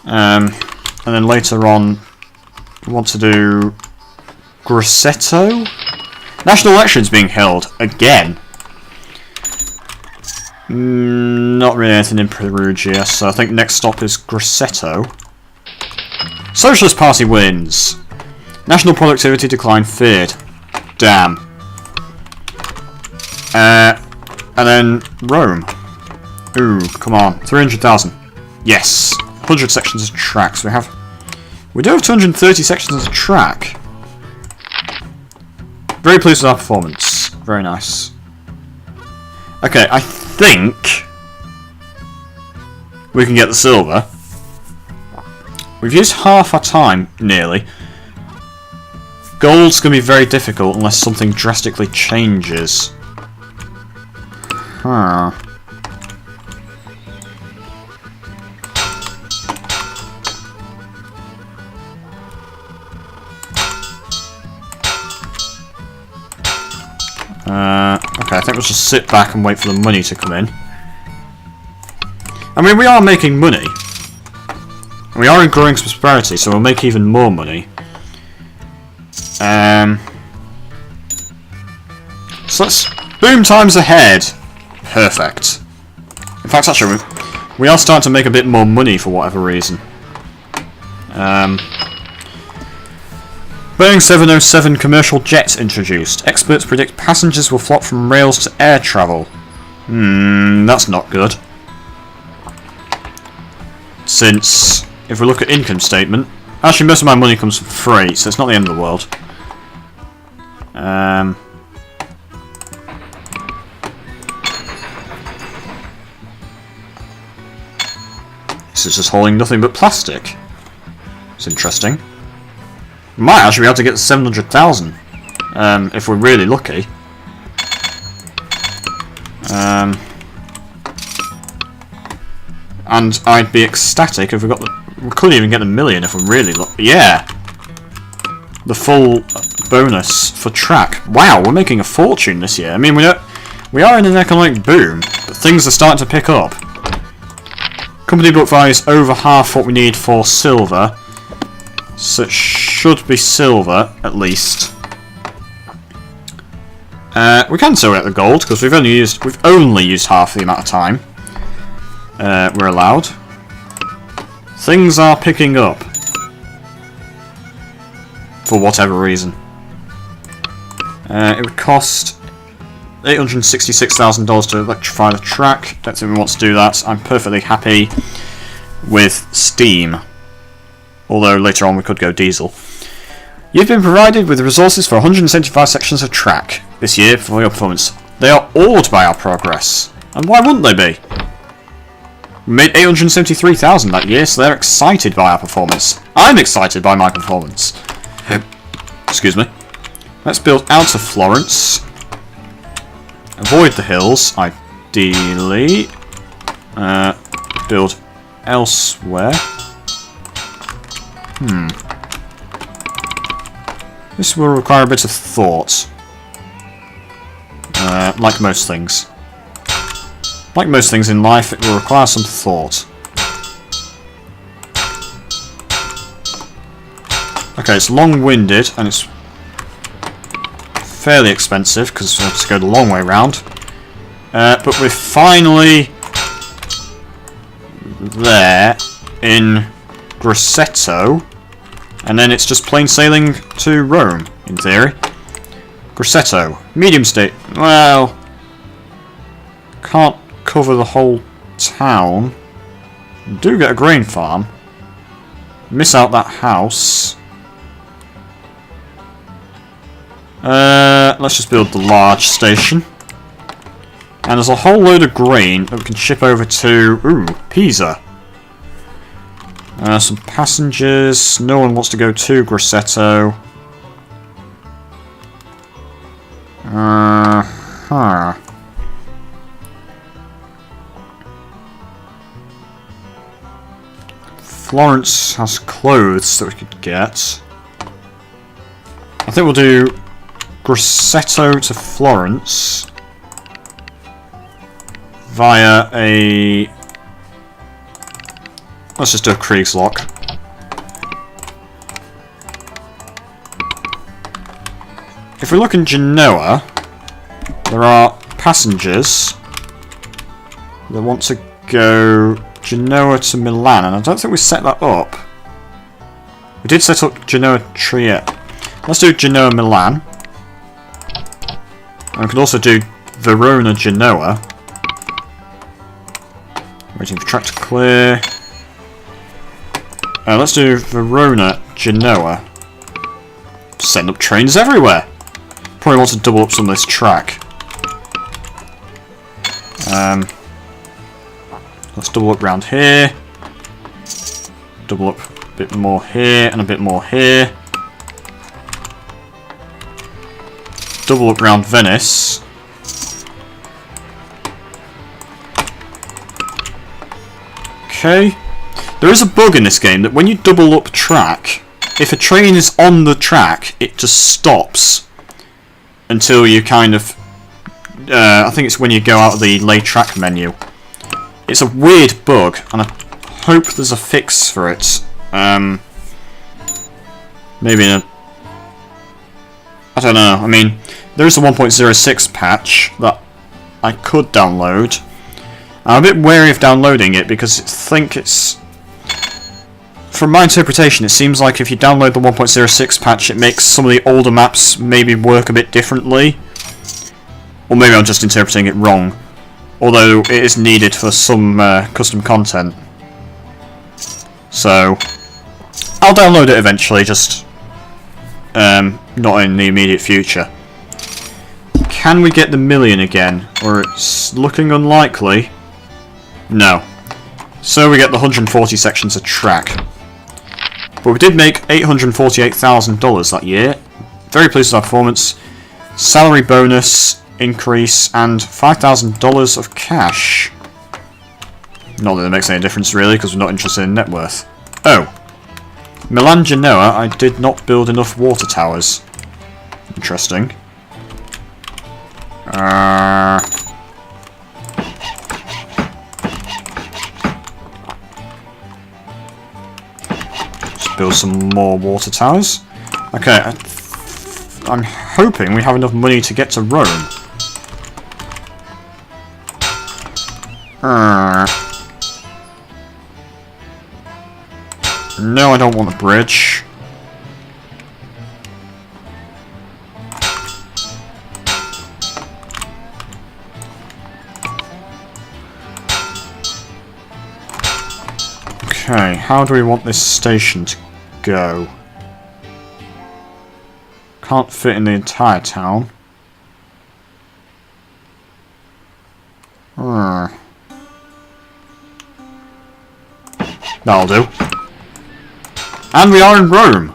And then later on, we want to do Grosseto? National elections being held again. Not really anything in Perugia, so I think next stop is Grosseto. Socialist Party wins. National productivity decline feared. Damn. And then Rome. Ooh, come on. 300,000. Yes. 100 sections of tracks. We do have 230 sections of track. Very pleased with our performance. Very nice. Okay, I think we can get the silver. We've used half our time, nearly. Gold's going to be very difficult unless something drastically changes. Okay, I think we'll just sit back and wait for the money to come in. I mean, we are making money. We are in growing prosperity, so we'll make even more money. So let's... Boom times ahead! Perfect. In fact, actually, we are starting to make a bit more money for whatever reason. Boeing 707 commercial jet introduced. Experts predict passengers will flop from rails to air travel. That's not good. Since, if we look at income statement... Actually, most of my money comes from freight, so it's not the end of the world. This is just hauling nothing but plastic. It's interesting. We might actually be able to get 700,000 if we're really lucky. And I'd be ecstatic if we got the... We couldn't even get the million if we're really lucky. Yeah! The full bonus for track. Wow, we're making a fortune this year. I mean, we are in an economic boom, but things are starting to pick up. Company book value is over half what we need for silver. So it should be silver, at least. We can still get the gold, because we've only used half the amount of time we're allowed. Things are picking up. for whatever reason. It would cost $866,000 to electrify the track. Don't think we want to do that. I'm perfectly happy with steam. Although later on we could go diesel. You've been provided with resources for 175 sections of track this year for your performance. They are awed by our progress. And why wouldn't they be? We made 873,000 that year, so they're excited by our performance. I'm excited by my performance. Excuse me. Let's build out of Florence. Avoid the hills, ideally. Build elsewhere. This will require a bit of thought. Like most things. Like most things in life, it will require some thought. Okay, it's long-winded, and it's fairly expensive, because we have to go the long way round. But we're finally there in Grosseto, and then it's just plain sailing to Rome, in theory. Grosseto, medium state. Well, can't cover the whole town. Do get a grain farm. Miss out that house. Let's just build the large station. And there's a whole load of grain that we can ship over to Pisa. Some passengers. No one wants to go to Grosseto. Florence has clothes that we could get. I think we'll do Grosseto to Florence via a... Let's just do a Kriegslock. If we look in Genoa, there are passengers that want to go Genoa to Milan, and I don't think we set that up. We did set up Genoa Trieste. Let's do Genoa Milan. And we could also do Verona Genoa. Waiting for track to clear. Let's do Verona Genoa. Setting up trains everywhere. Probably want to double up some of this track. Let's double up round here. Double up a bit more here and a bit more here. Double up round Venice. Okay. There is a bug in this game that when you double up track, if a train is on the track, it just stops until you kind of... I think it's when you go out of the lay track menu. It's a weird bug, and I hope there's a fix for it. Maybe in a... I don't know. I mean, there is a 1.06 patch that I could download. I'm a bit wary of downloading it because I think it's... From my interpretation, it seems like if you download the 1.06 patch, it makes some of the older maps maybe work a bit differently. Or maybe I'm just interpreting it wrong. Although it is needed for some custom content. So, I'll download it eventually, just not in the immediate future. Can we get the million again? Or it's looking unlikely. No. So we get the 140 sections of track. But we did make $848,000 that year. Very pleased with our performance. Salary bonus increase and $5,000 of cash. Not that it makes any difference really, because we're not interested in net worth. Oh. Milan Genoa, I did not build enough water towers. Interesting. Let's build some more water towers. Okay, I'm hoping we have enough money to get to Rome. No, I don't want a bridge. Okay, how do we want this station to go? Can't fit in the entire town. That'll do. And we are in Rome!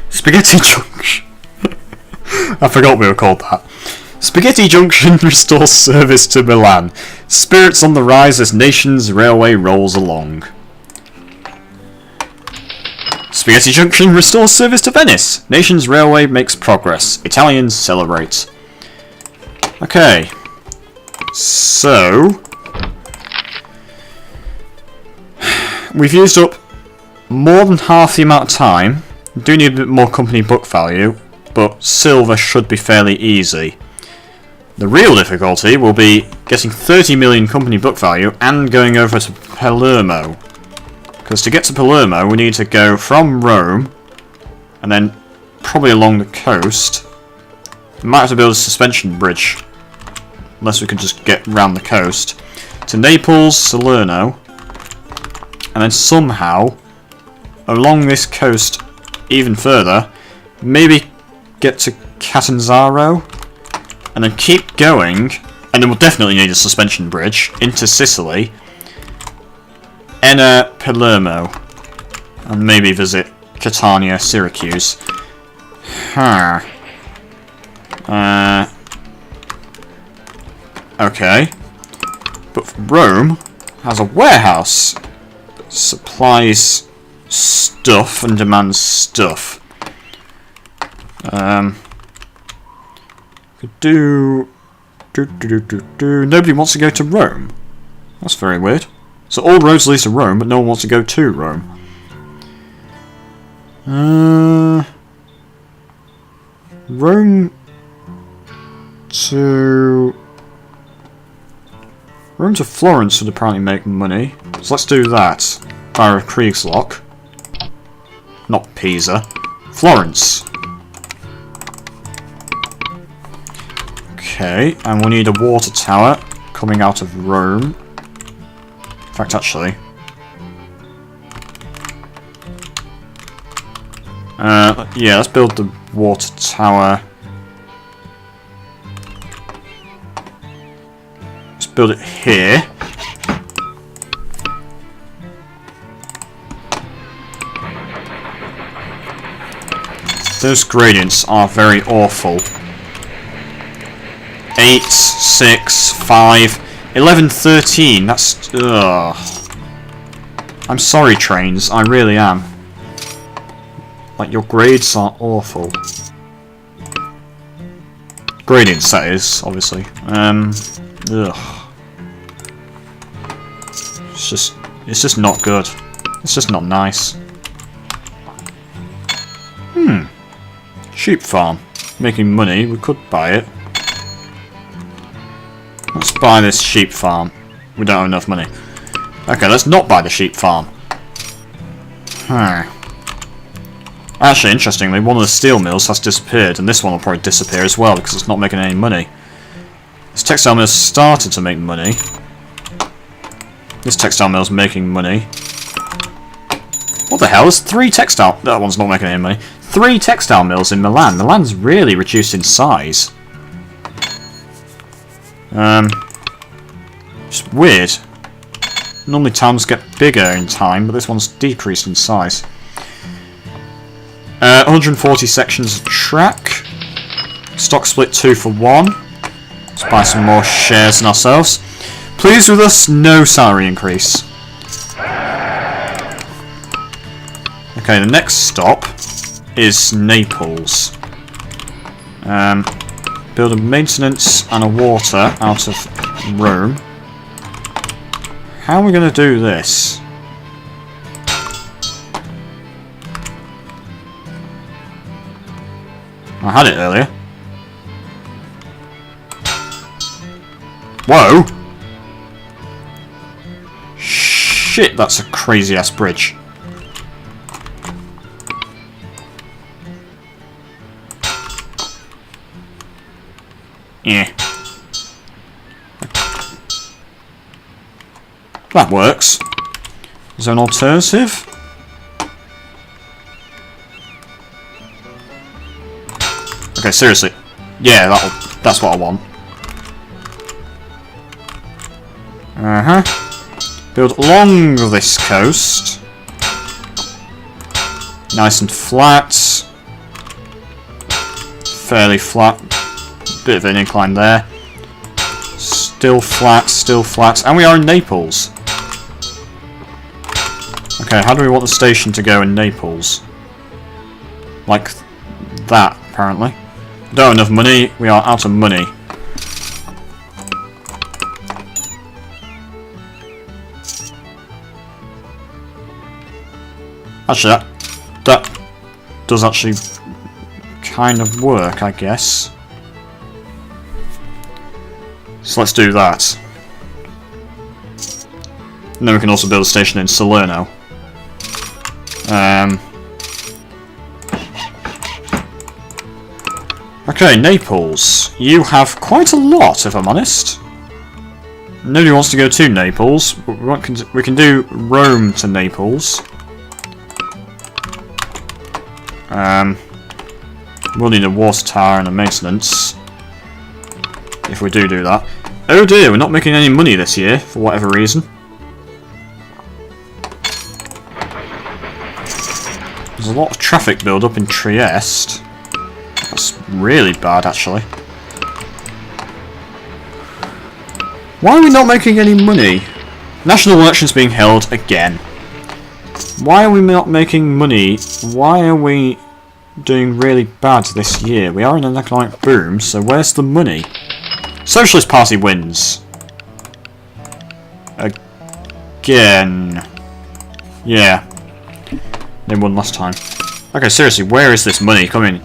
Spaghetti Junction. I forgot we were called that. Spaghetti Junction restores service to Milan. Spirits on the rise as nation's railway rolls along. Spaghetti Junction restores service to Venice. Nation's railway makes progress. Italians celebrate. Okay. So... we've used up more than half the amount of time. Do need a bit more company book value, but silver should be fairly easy. The real difficulty will be getting 30 million company book value and going over to Palermo. Because to get to Palermo we need to go from Rome and then probably along the coast. We might have to build a suspension bridge, unless we can just get round the coast. To Naples, Salerno, and then somehow along this coast even further, maybe get to Catanzaro, and then keep going, and then we'll definitely need a suspension bridge into Sicily, Enna, Palermo, and maybe visit Catania, Syracuse. Okay, but Rome has a warehouse that supplies stuff and demands stuff. Could do. Nobody wants to go to Rome. That's very weird. So all roads lead to Rome, but no one wants to go to Rome. Rome to Florence would apparently make money. So let's do that. Via Kriegslock. Not Pisa. Florence. Okay, and we need a water tower coming out of Rome. In fact, actually... yeah, let's build the water tower. Let's build it here. Those gradients are very awful. 8, 6, 5, 11, 13. That's... ugh. I'm sorry, trains. I really am. Like, your grades are awful. Gradients, that is, obviously. Ugh. It's just not good. It's just not nice. Sheep farm. Making money. We could buy it. Let's buy this sheep farm. We don't have enough money. Okay, let's not buy the sheep farm. Actually, interestingly, one of the steel mills has disappeared, and this one will probably disappear as well because it's not making any money. This textile mill started to make money. This textile mill's making money. What the hell? There's 3 textile... that one's not making any money. 3 textile mills in Milan. Milan's really reduced in size. It's weird. Normally towns get bigger in time, but this one's decreased in size. 140 sections of track. Stock split 2 for 1. Let's buy some more shares in ourselves. Pleased with us? No salary increase. Okay, the next stop is Naples. Build a maintenance and a water out of Rome. How are we going to do this? I had it earlier. Whoa! Shit, that's a crazy ass bridge. Yeah. That works. Is there an alternative? Okay, seriously. Yeah, that's what I want. Build along this coast. Nice and flat. Fairly flat. Bit of an incline there. Still flat. And we are in Naples. Okay, how do we want the station to go in Naples? Like that, apparently. Don't have enough money. We are out of money. Actually, that does actually kind of work, I guess. So let's do that. And then we can also build a station in Salerno. Okay, Naples. You have quite a lot, if I'm honest. Nobody wants to go to Naples. We can do Rome to Naples. We'll need a water tower and a maintenance. If we do that. Oh dear, we're not making any money this year, for whatever reason. There's a lot of traffic build up in Trieste. That's really bad, actually. Why are we not making any money? National elections being held again. Why are we not making money? Why are we doing really bad this year? We are in an economic boom, so where's the money? Socialist Party wins. Again. Yeah. They won last time. Okay, seriously, where is this money coming?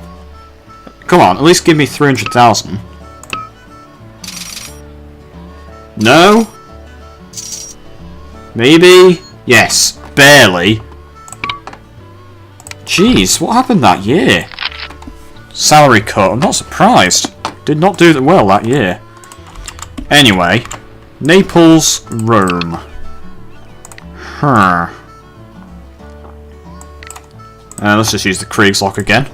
Come on, at least give me 300,000. No? Maybe? Yes. Barely. Jeez, what happened that year? Salary cut, I'm not surprised. Did not do that well that year. Anyway, Naples, Rome. Let's just use the Kriegslock again.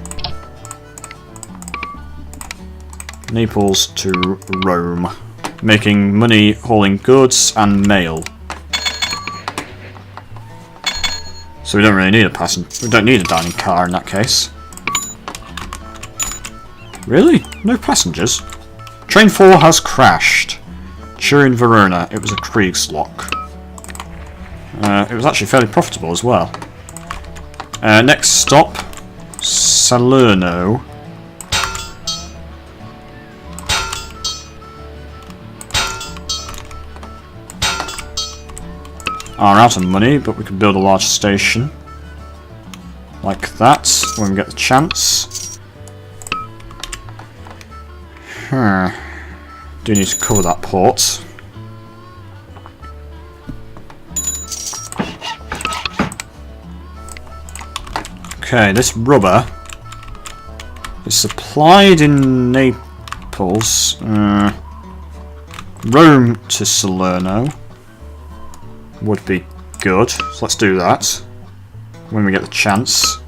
Naples to Rome. Making money hauling goods and mail. So we don't really need a passenger. We don't need a dining car in that case. Really? No passengers? Train 4 has crashed. Turin Verona. It was a Kriegslock. It was actually fairly profitable as well. Next stop, Salerno. Are out of money, but we can build a large station. Like that, when we get the chance. Do need to cover that port. Okay, this rubber is supplied in Naples. Rome to Salerno would be good. So let's do that when we get the chance.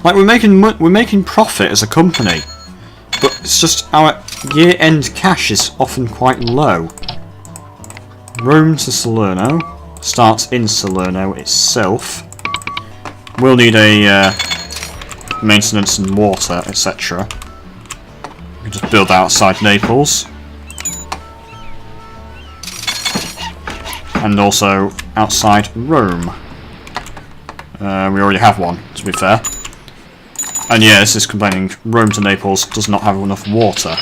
Like we're making profit as a company, but it's just our year-end cash is often quite low. Rome to Salerno starts in Salerno itself. We'll need a maintenance and water, etc. We can just build outside Naples. And also outside Rome. We already have one, to be fair. And yeah, this is complaining Rome to Naples does not have enough water.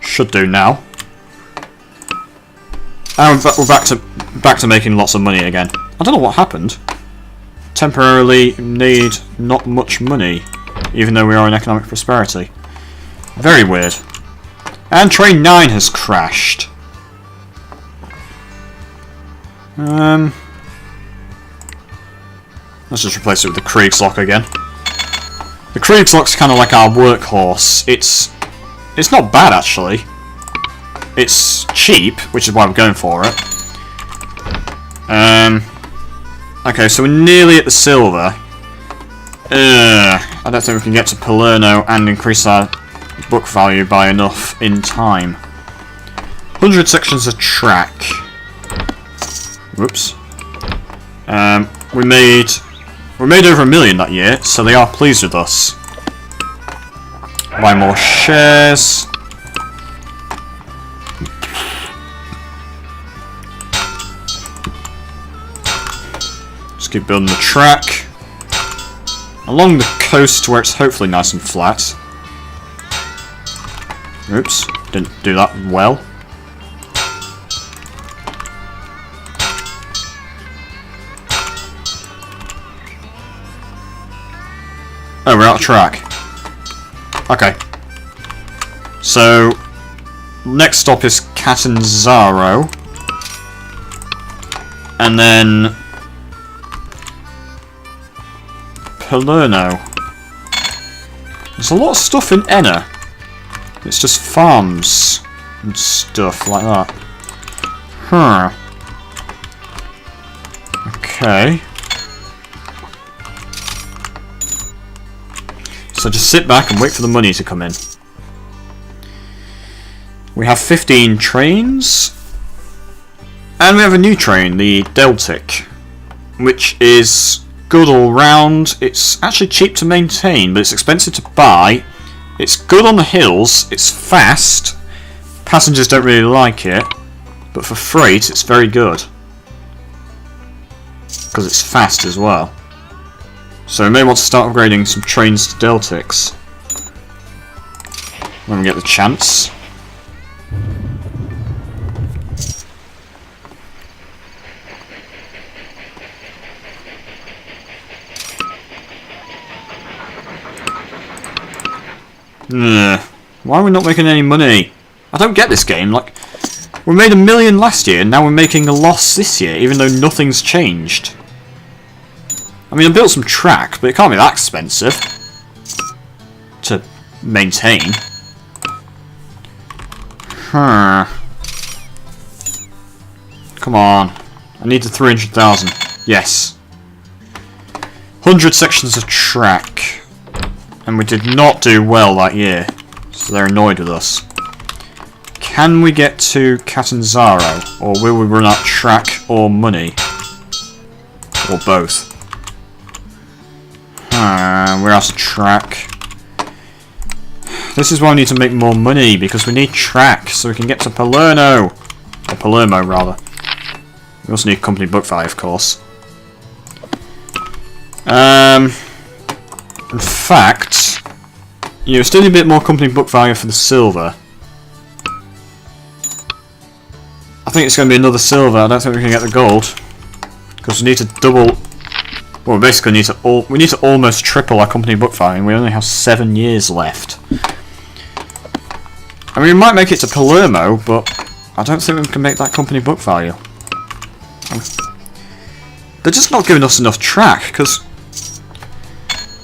Should do now. And we're back to making lots of money again. I don't know what happened. Temporarily need not much money, even though we are in economic prosperity. Very weird. And train 9 has crashed. Let's just replace it with the Kriegslock again. The Kriegslock's kind of like our workhorse. It's not bad actually. It's cheap, which is why we're going for it. Okay, so we're nearly at the silver. I don't think we can get to Palermo and increase our book value by enough in time. 100 sections of track. Whoops. We made over 1 million that year, so they are pleased with us. Buy more shares. Just keep building the track along the coast where it's hopefully nice and flat. Oops, didn't do that well. Oh, we're out of track. Okay. So, next stop is Catanzaro. And then Palermo. There's a lot of stuff in Enna. It's just farms and stuff like that. Huh. Okay. So just sit back and wait for the money to come in. We have 15 trains. And we have a new train, the Deltic, which is good all round. It's actually cheap to maintain, but it's expensive to buy. It's good on the hills, it's fast. Passengers don't really like it, but for freight it's very good. Because it's fast as well. So we may want to start upgrading some trains to Deltics when we get the chance. Why are we not making any money? I don't get this game. Like, we made 1 million last year, and now we're making a loss this year, even though nothing's changed. I mean, I built some track, but it can't be that expensive to maintain. Huh. Come on. I need the 300,000. Yes. 100 sections of track. And we did not do well that year. So they're annoyed with us. Can we get to Catanzaro? Or will we run out of track or money? Or both? We're out of track. This is why we need to make more money, because we need track so we can get to Palermo. Or Palermo, rather. We also need company book value, of course. In fact, you still need a bit more company book value for the silver. I think it's going to be another silver. I don't think we can get the gold, because we need to double. Well, we basically need to almost triple our company book value, and we only have 7 years left. I mean, we might make it to Palermo, but I don't think we can make that company book value. They're just not giving us enough track, because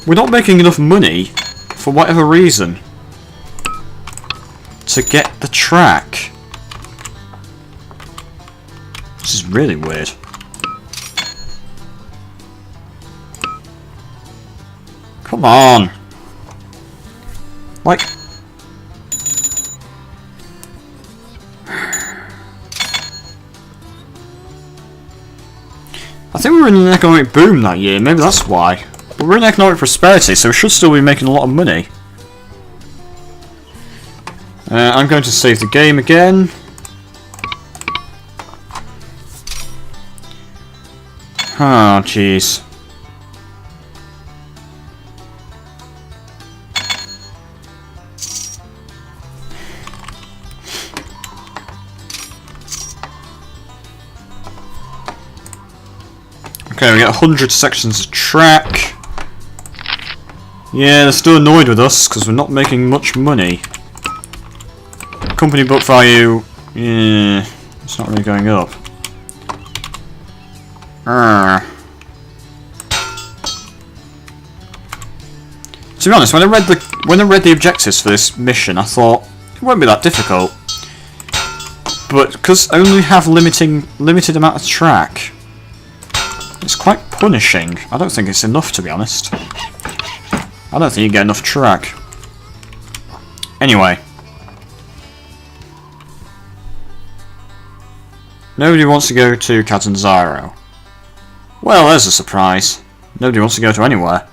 we're not making enough money, for whatever reason, to get the track. This is really weird. Come on! Like, I think we were in an economic boom that year, maybe that's why. But we're in economic prosperity, so we should still be making a lot of money. I'm going to save the game again. Oh, jeez. Okay, we get 100 sections of track. Yeah, they're still annoyed with us because we're not making much money. Company book value, yeah, it's not really going up. To be honest, when I read the objectives for this mission, I thought it won't be that difficult. But because only have limited amount of track, it's quite punishing. I don't think it's enough, to be honest. I don't think you get enough track. Anyway. Nobody wants to go to Catanzaro. Well, there's a surprise. Nobody wants to go to anywhere.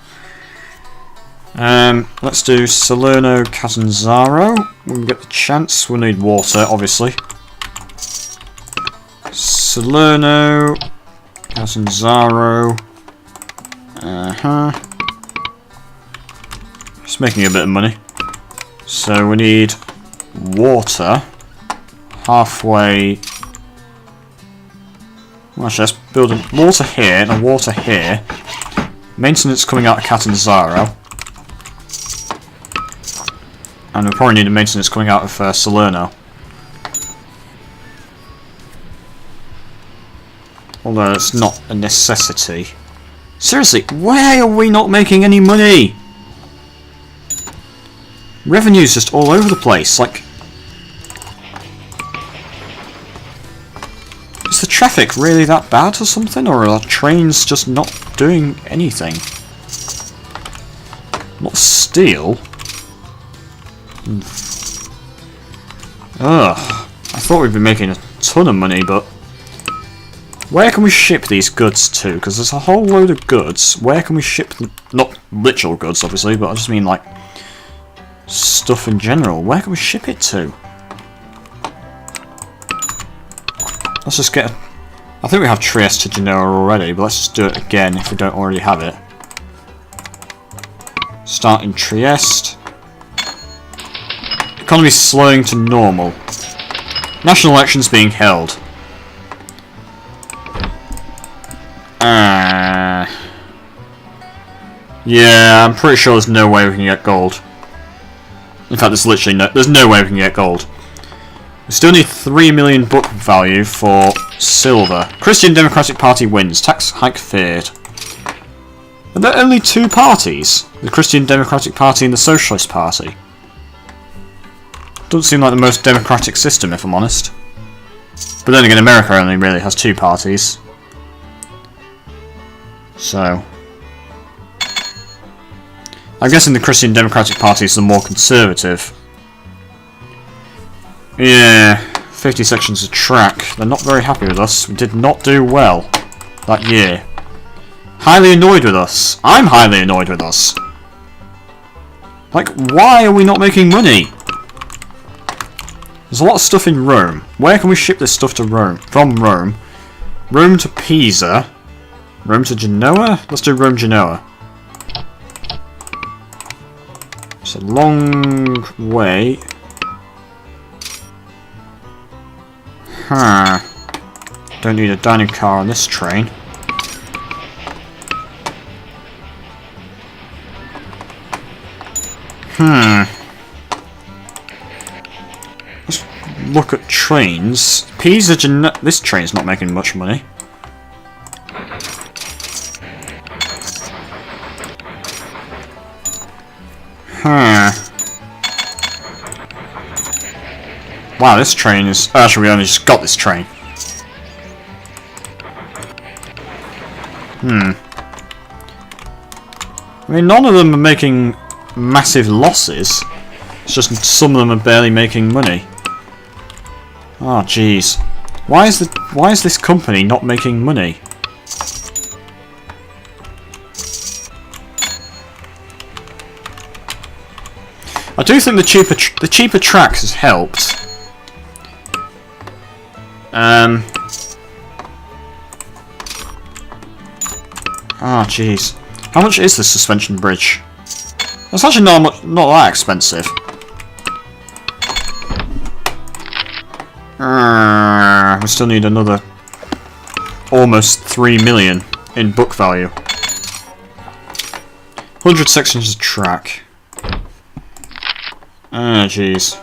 Let's do Salerno, Catanzaro. When we get the chance, we'll need water, obviously. Salerno, Catanzaro. Just making a bit of money. So we need water. Halfway. Well, actually, let's build a water here and a water here. Maintenance coming out of Catanzaro. And we'll probably need a maintenance coming out of Salerno. Although it's not a necessity. Seriously, why are we not making any money? Revenue's just all over the place, like... Is the traffic really that bad or something? Or are trains just not doing anything? Not steel? Ugh. I thought we'd be making a ton of money, but... Where can we ship these goods to? Because there's a whole load of goods. Where can we ship them? Not literal goods, obviously, but I just mean, like... stuff in general. Where can we ship it to? Let's just get... I think we have Trieste to Genoa already, but let's just do it again if we don't already have it. Start in Trieste. Economy slowing to normal. National elections being held. Yeah, I'm pretty sure there's no way we can get gold. In fact, there's no way we can get gold. We still need 3 million book value for silver. Christian Democratic Party wins. Tax hike feared. Are there only two parties? The Christian Democratic Party and the Socialist Party. Doesn't seem like the most democratic system, if I'm honest. But then again, America only really has two parties. So... I'm guessing the Christian Democratic Party is the more conservative. Yeah, 50 sections of track. They're not very happy with us. We did not do well that year. Highly annoyed with us. I'm highly annoyed with us. Like, why are we not making money? There's a lot of stuff in Rome. Where can we ship this stuff to Rome? From Rome. Rome to Pisa. Rome to Genoa? Let's do Rome-Genoa. It's a long way. Huh. Don't need a dining car on this train. Let's look at trains. Pisa, this train's not making much money. Wow, this train is... Actually, we only just got this train. I mean, none of them are making massive losses. It's just some of them are barely making money. Oh, jeez. Why is this company not making money? I do think the cheaper tracks has helped. Oh, jeez. How much is this suspension bridge? That's actually not that expensive. We still need another almost 3 million in book value. 100 sections of track. Ah, jeez.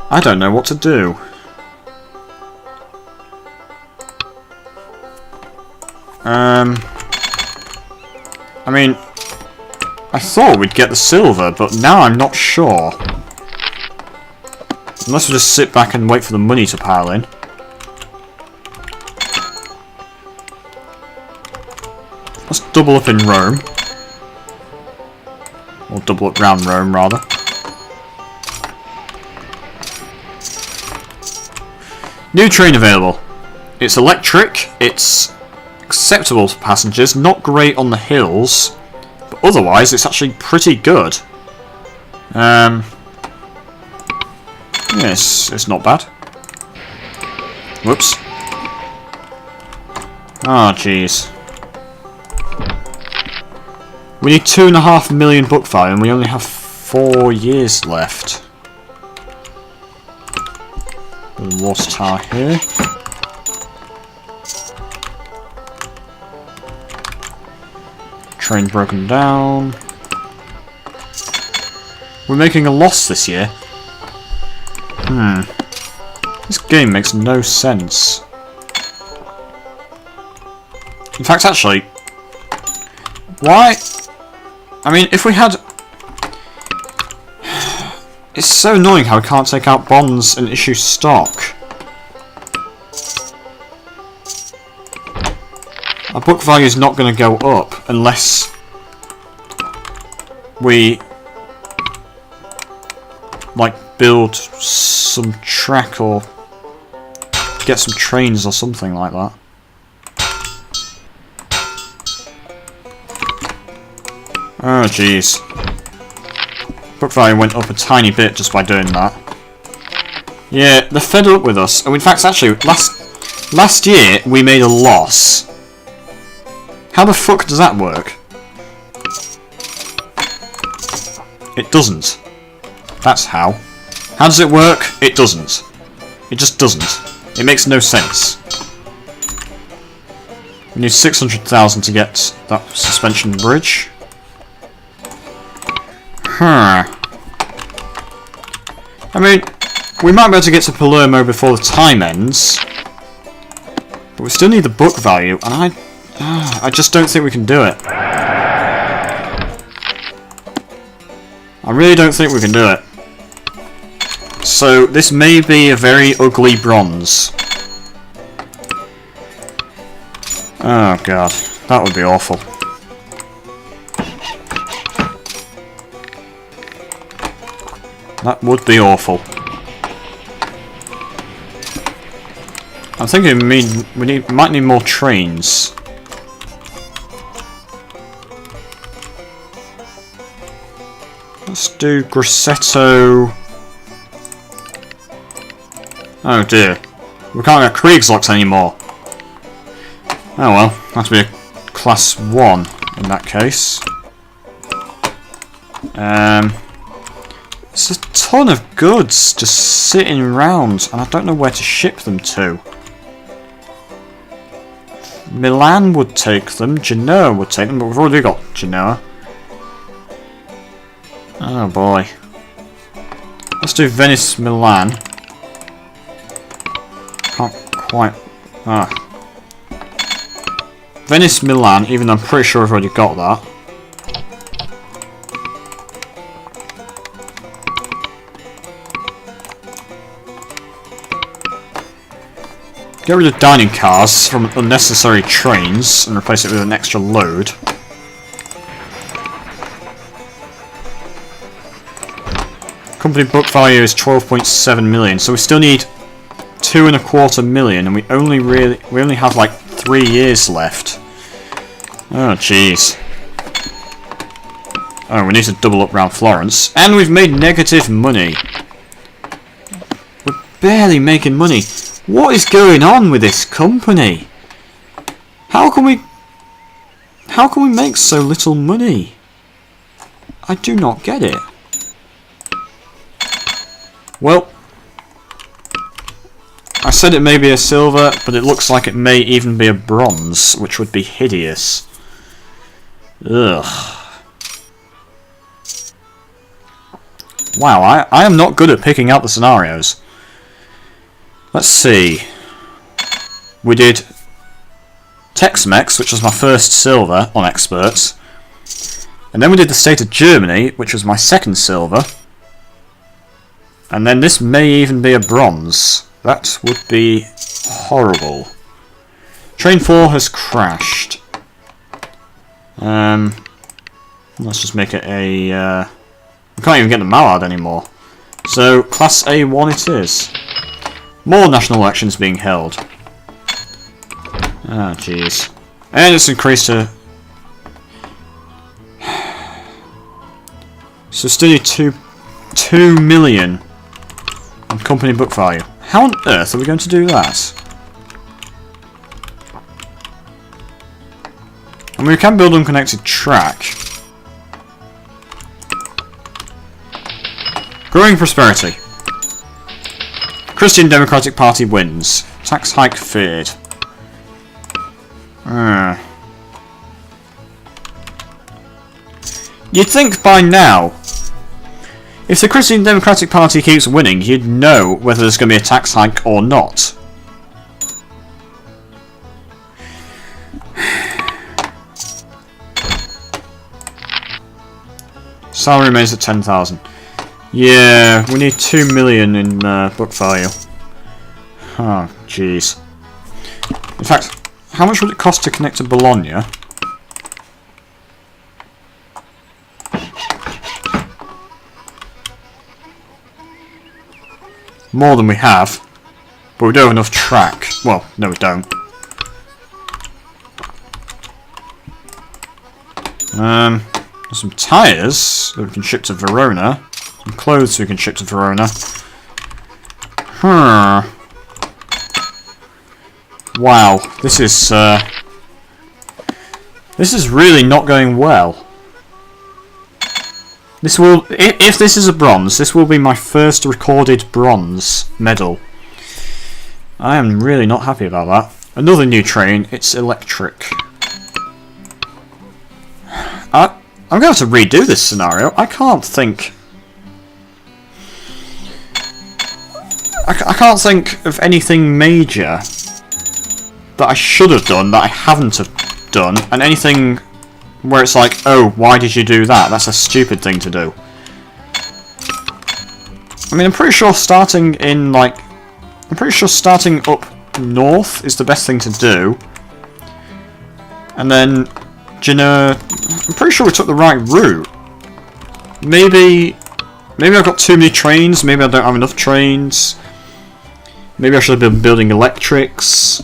I don't know what to do. I mean, I thought we'd get the silver, but now I'm not sure. Unless we just sit back and wait for the money to pile in. Let's double up in Rome. Or double up round Rome, rather. New train available. It's electric, it's acceptable to passengers, not great on the hills, but otherwise it's actually pretty good. Yes, it's not bad. Whoops. Oh, jeez. We need 2.5 million book value and we only have 4 years left. The water tower here. Train broken down. We're making a loss this year. This game makes no sense. In fact, actually, why? I mean, if we had... It's so annoying how we can't take out bonds and issue stock. Our book value is not going to go up unless we like build some track or get some trains or something like that. Oh jeez. Book value went up a tiny bit just by doing that. Yeah, they're fed up with us. And in fact, actually, last year we made a loss. How the fuck does that work? It doesn't. That's how. How does it work? It doesn't. It just doesn't. It makes no sense. We need 600,000 to get that suspension bridge. I mean, we might be able to get to Palermo before the time ends, but we still need the book value, and I just don't think we can do it. I really don't think we can do it. So this may be a very ugly bronze. Oh god, that would be awful. That would be awful. I'm thinking we might need more trains. Let's do Grosseto. Oh dear. We can't get Kriegslocks anymore. Oh well, have to be a class 1 in that case. It's a ton of goods just sitting around, and I don't know where to ship them to. Milan would take them, Genoa would take them, but we've already got Genoa. Oh boy. Let's do Venice, Milan. Can't quite... Venice, Milan, even though I'm pretty sure I've already got that. Get rid of dining cars from unnecessary trains and replace it with an extra load. Company book value is 12.7 million, so we still need 2.25 million, and we only have like 3 years left. Oh jeez. Oh, we need to double up round Florence, and we've made negative money. We're barely making money. What is going on with this company? How can we make so little money? I do not get it. Well, I said it may be a silver, but it looks like it may even be a bronze, which would be hideous. Ugh. Wow, I am not good at picking out the scenarios. Let's see. We did Tex-Mex, which was my first silver on experts. And then we did the state of Germany, which was my second silver. And then this may even be a bronze. That would be horrible. Train 4 has crashed. Let's just make it a... we can't even get the Mallard anymore. So, Class A1 it is. More national elections being held. Ah, jeez. And it's increased to... So still 2 million on company book value. How on earth are we going to do that? And we can build unconnected track. Growing prosperity. Christian Democratic Party wins. Tax hike feared. You'd think by now, if the Christian Democratic Party keeps winning, you'd know whether there's going to be a tax hike or not. Salary remains at 10,000. Yeah, we need 2 million in book value. Oh, jeez. In fact, how much would it cost to connect to Bologna? More than we have, but we don't have enough track. Well, no we don't. There's some tyres that we can ship to Verona. Some clothes we can ship to Verona. Wow, this is really not going well. This will, if this is a bronze, this will be my first recorded bronze medal. I am really not happy about that. Another new train, it's electric. I'm going to have to redo this scenario. I can't think... I can't think of anything major that I should have done that I haven't have done, and anything where it's like, oh, why did you do that? That's a stupid thing to do. I mean, I'm pretty sure starting in, like... I'm pretty sure starting up north is the best thing to do. And then... I'm pretty sure we took the right route. Maybe I've got too many trains, maybe I don't have enough trains. Maybe I should have been building electrics.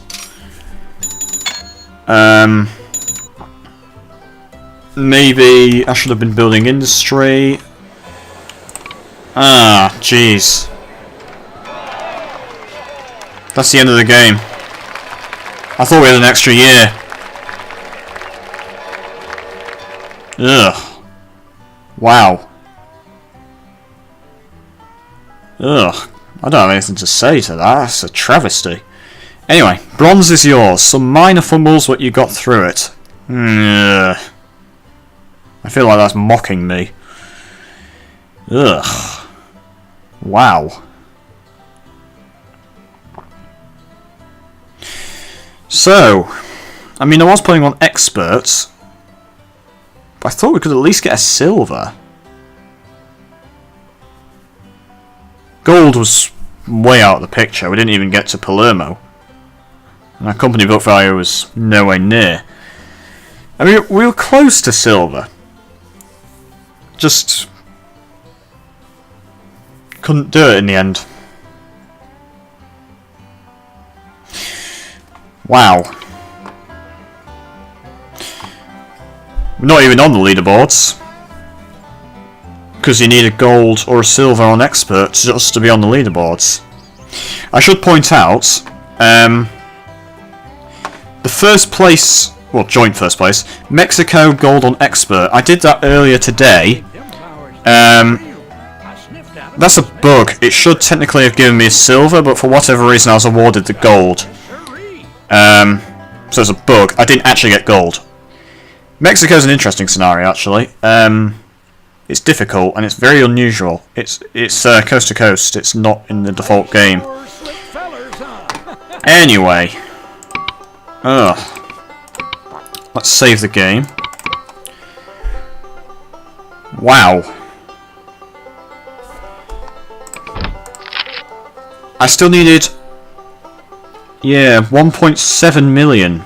Maybe I should have been building industry. Ah, jeez. That's the end of the game. I thought we had an extra year. Ugh. Wow. Ugh. I don't have anything to say to that. That's a travesty. Anyway, bronze is yours. Some minor fumbles, but you got through it. Ugh. I feel like that's mocking me. Ugh. Wow. So, I mean, I was playing on experts, but I thought we could at least get a silver. Gold was way out of the picture. We didn't even get to Palermo. And our company book value was nowhere near. I mean, we were close to silver. Just couldn't do it in the end. Wow. We're not even on the leaderboards. Because you need a gold or a silver on expert just to be on the leaderboards. I should point out, the first place, well, joint first place, Mexico gold on expert. I did that earlier today. That's a bug. It should technically have given me a silver, but for whatever reason I was awarded the gold. So it's a bug. I didn't actually get gold. Mexico's an interesting scenario, actually. It's difficult and it's very unusual. It's coast to coast. It's not in the default game. Anyway, let's save the game. Wow. I still needed... yeah, 1.7 million.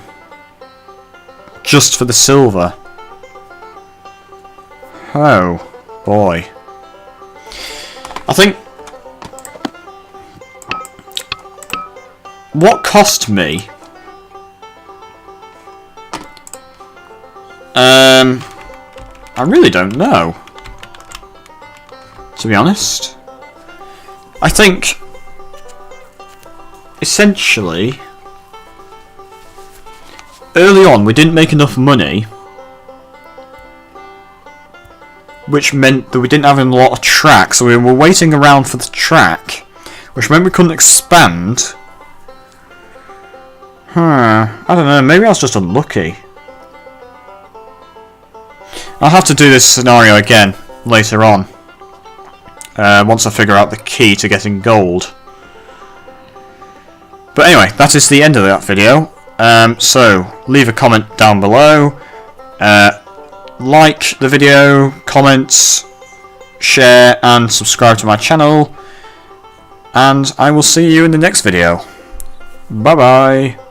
Just for the silver. Oh, boy. I think... what cost me... I really don't know, to be honest. I think, essentially, early on we didn't make enough money, which meant that we didn't have a lot of track, so we were waiting around for the track, which meant we couldn't expand. I don't know, maybe I was just unlucky. I'll have to do this scenario again later on, once I figure out the key to getting gold. But anyway, that is the end of that video. So, leave a comment down below, like the video, comment, share and subscribe to my channel, and I will see you in the next video. Bye bye!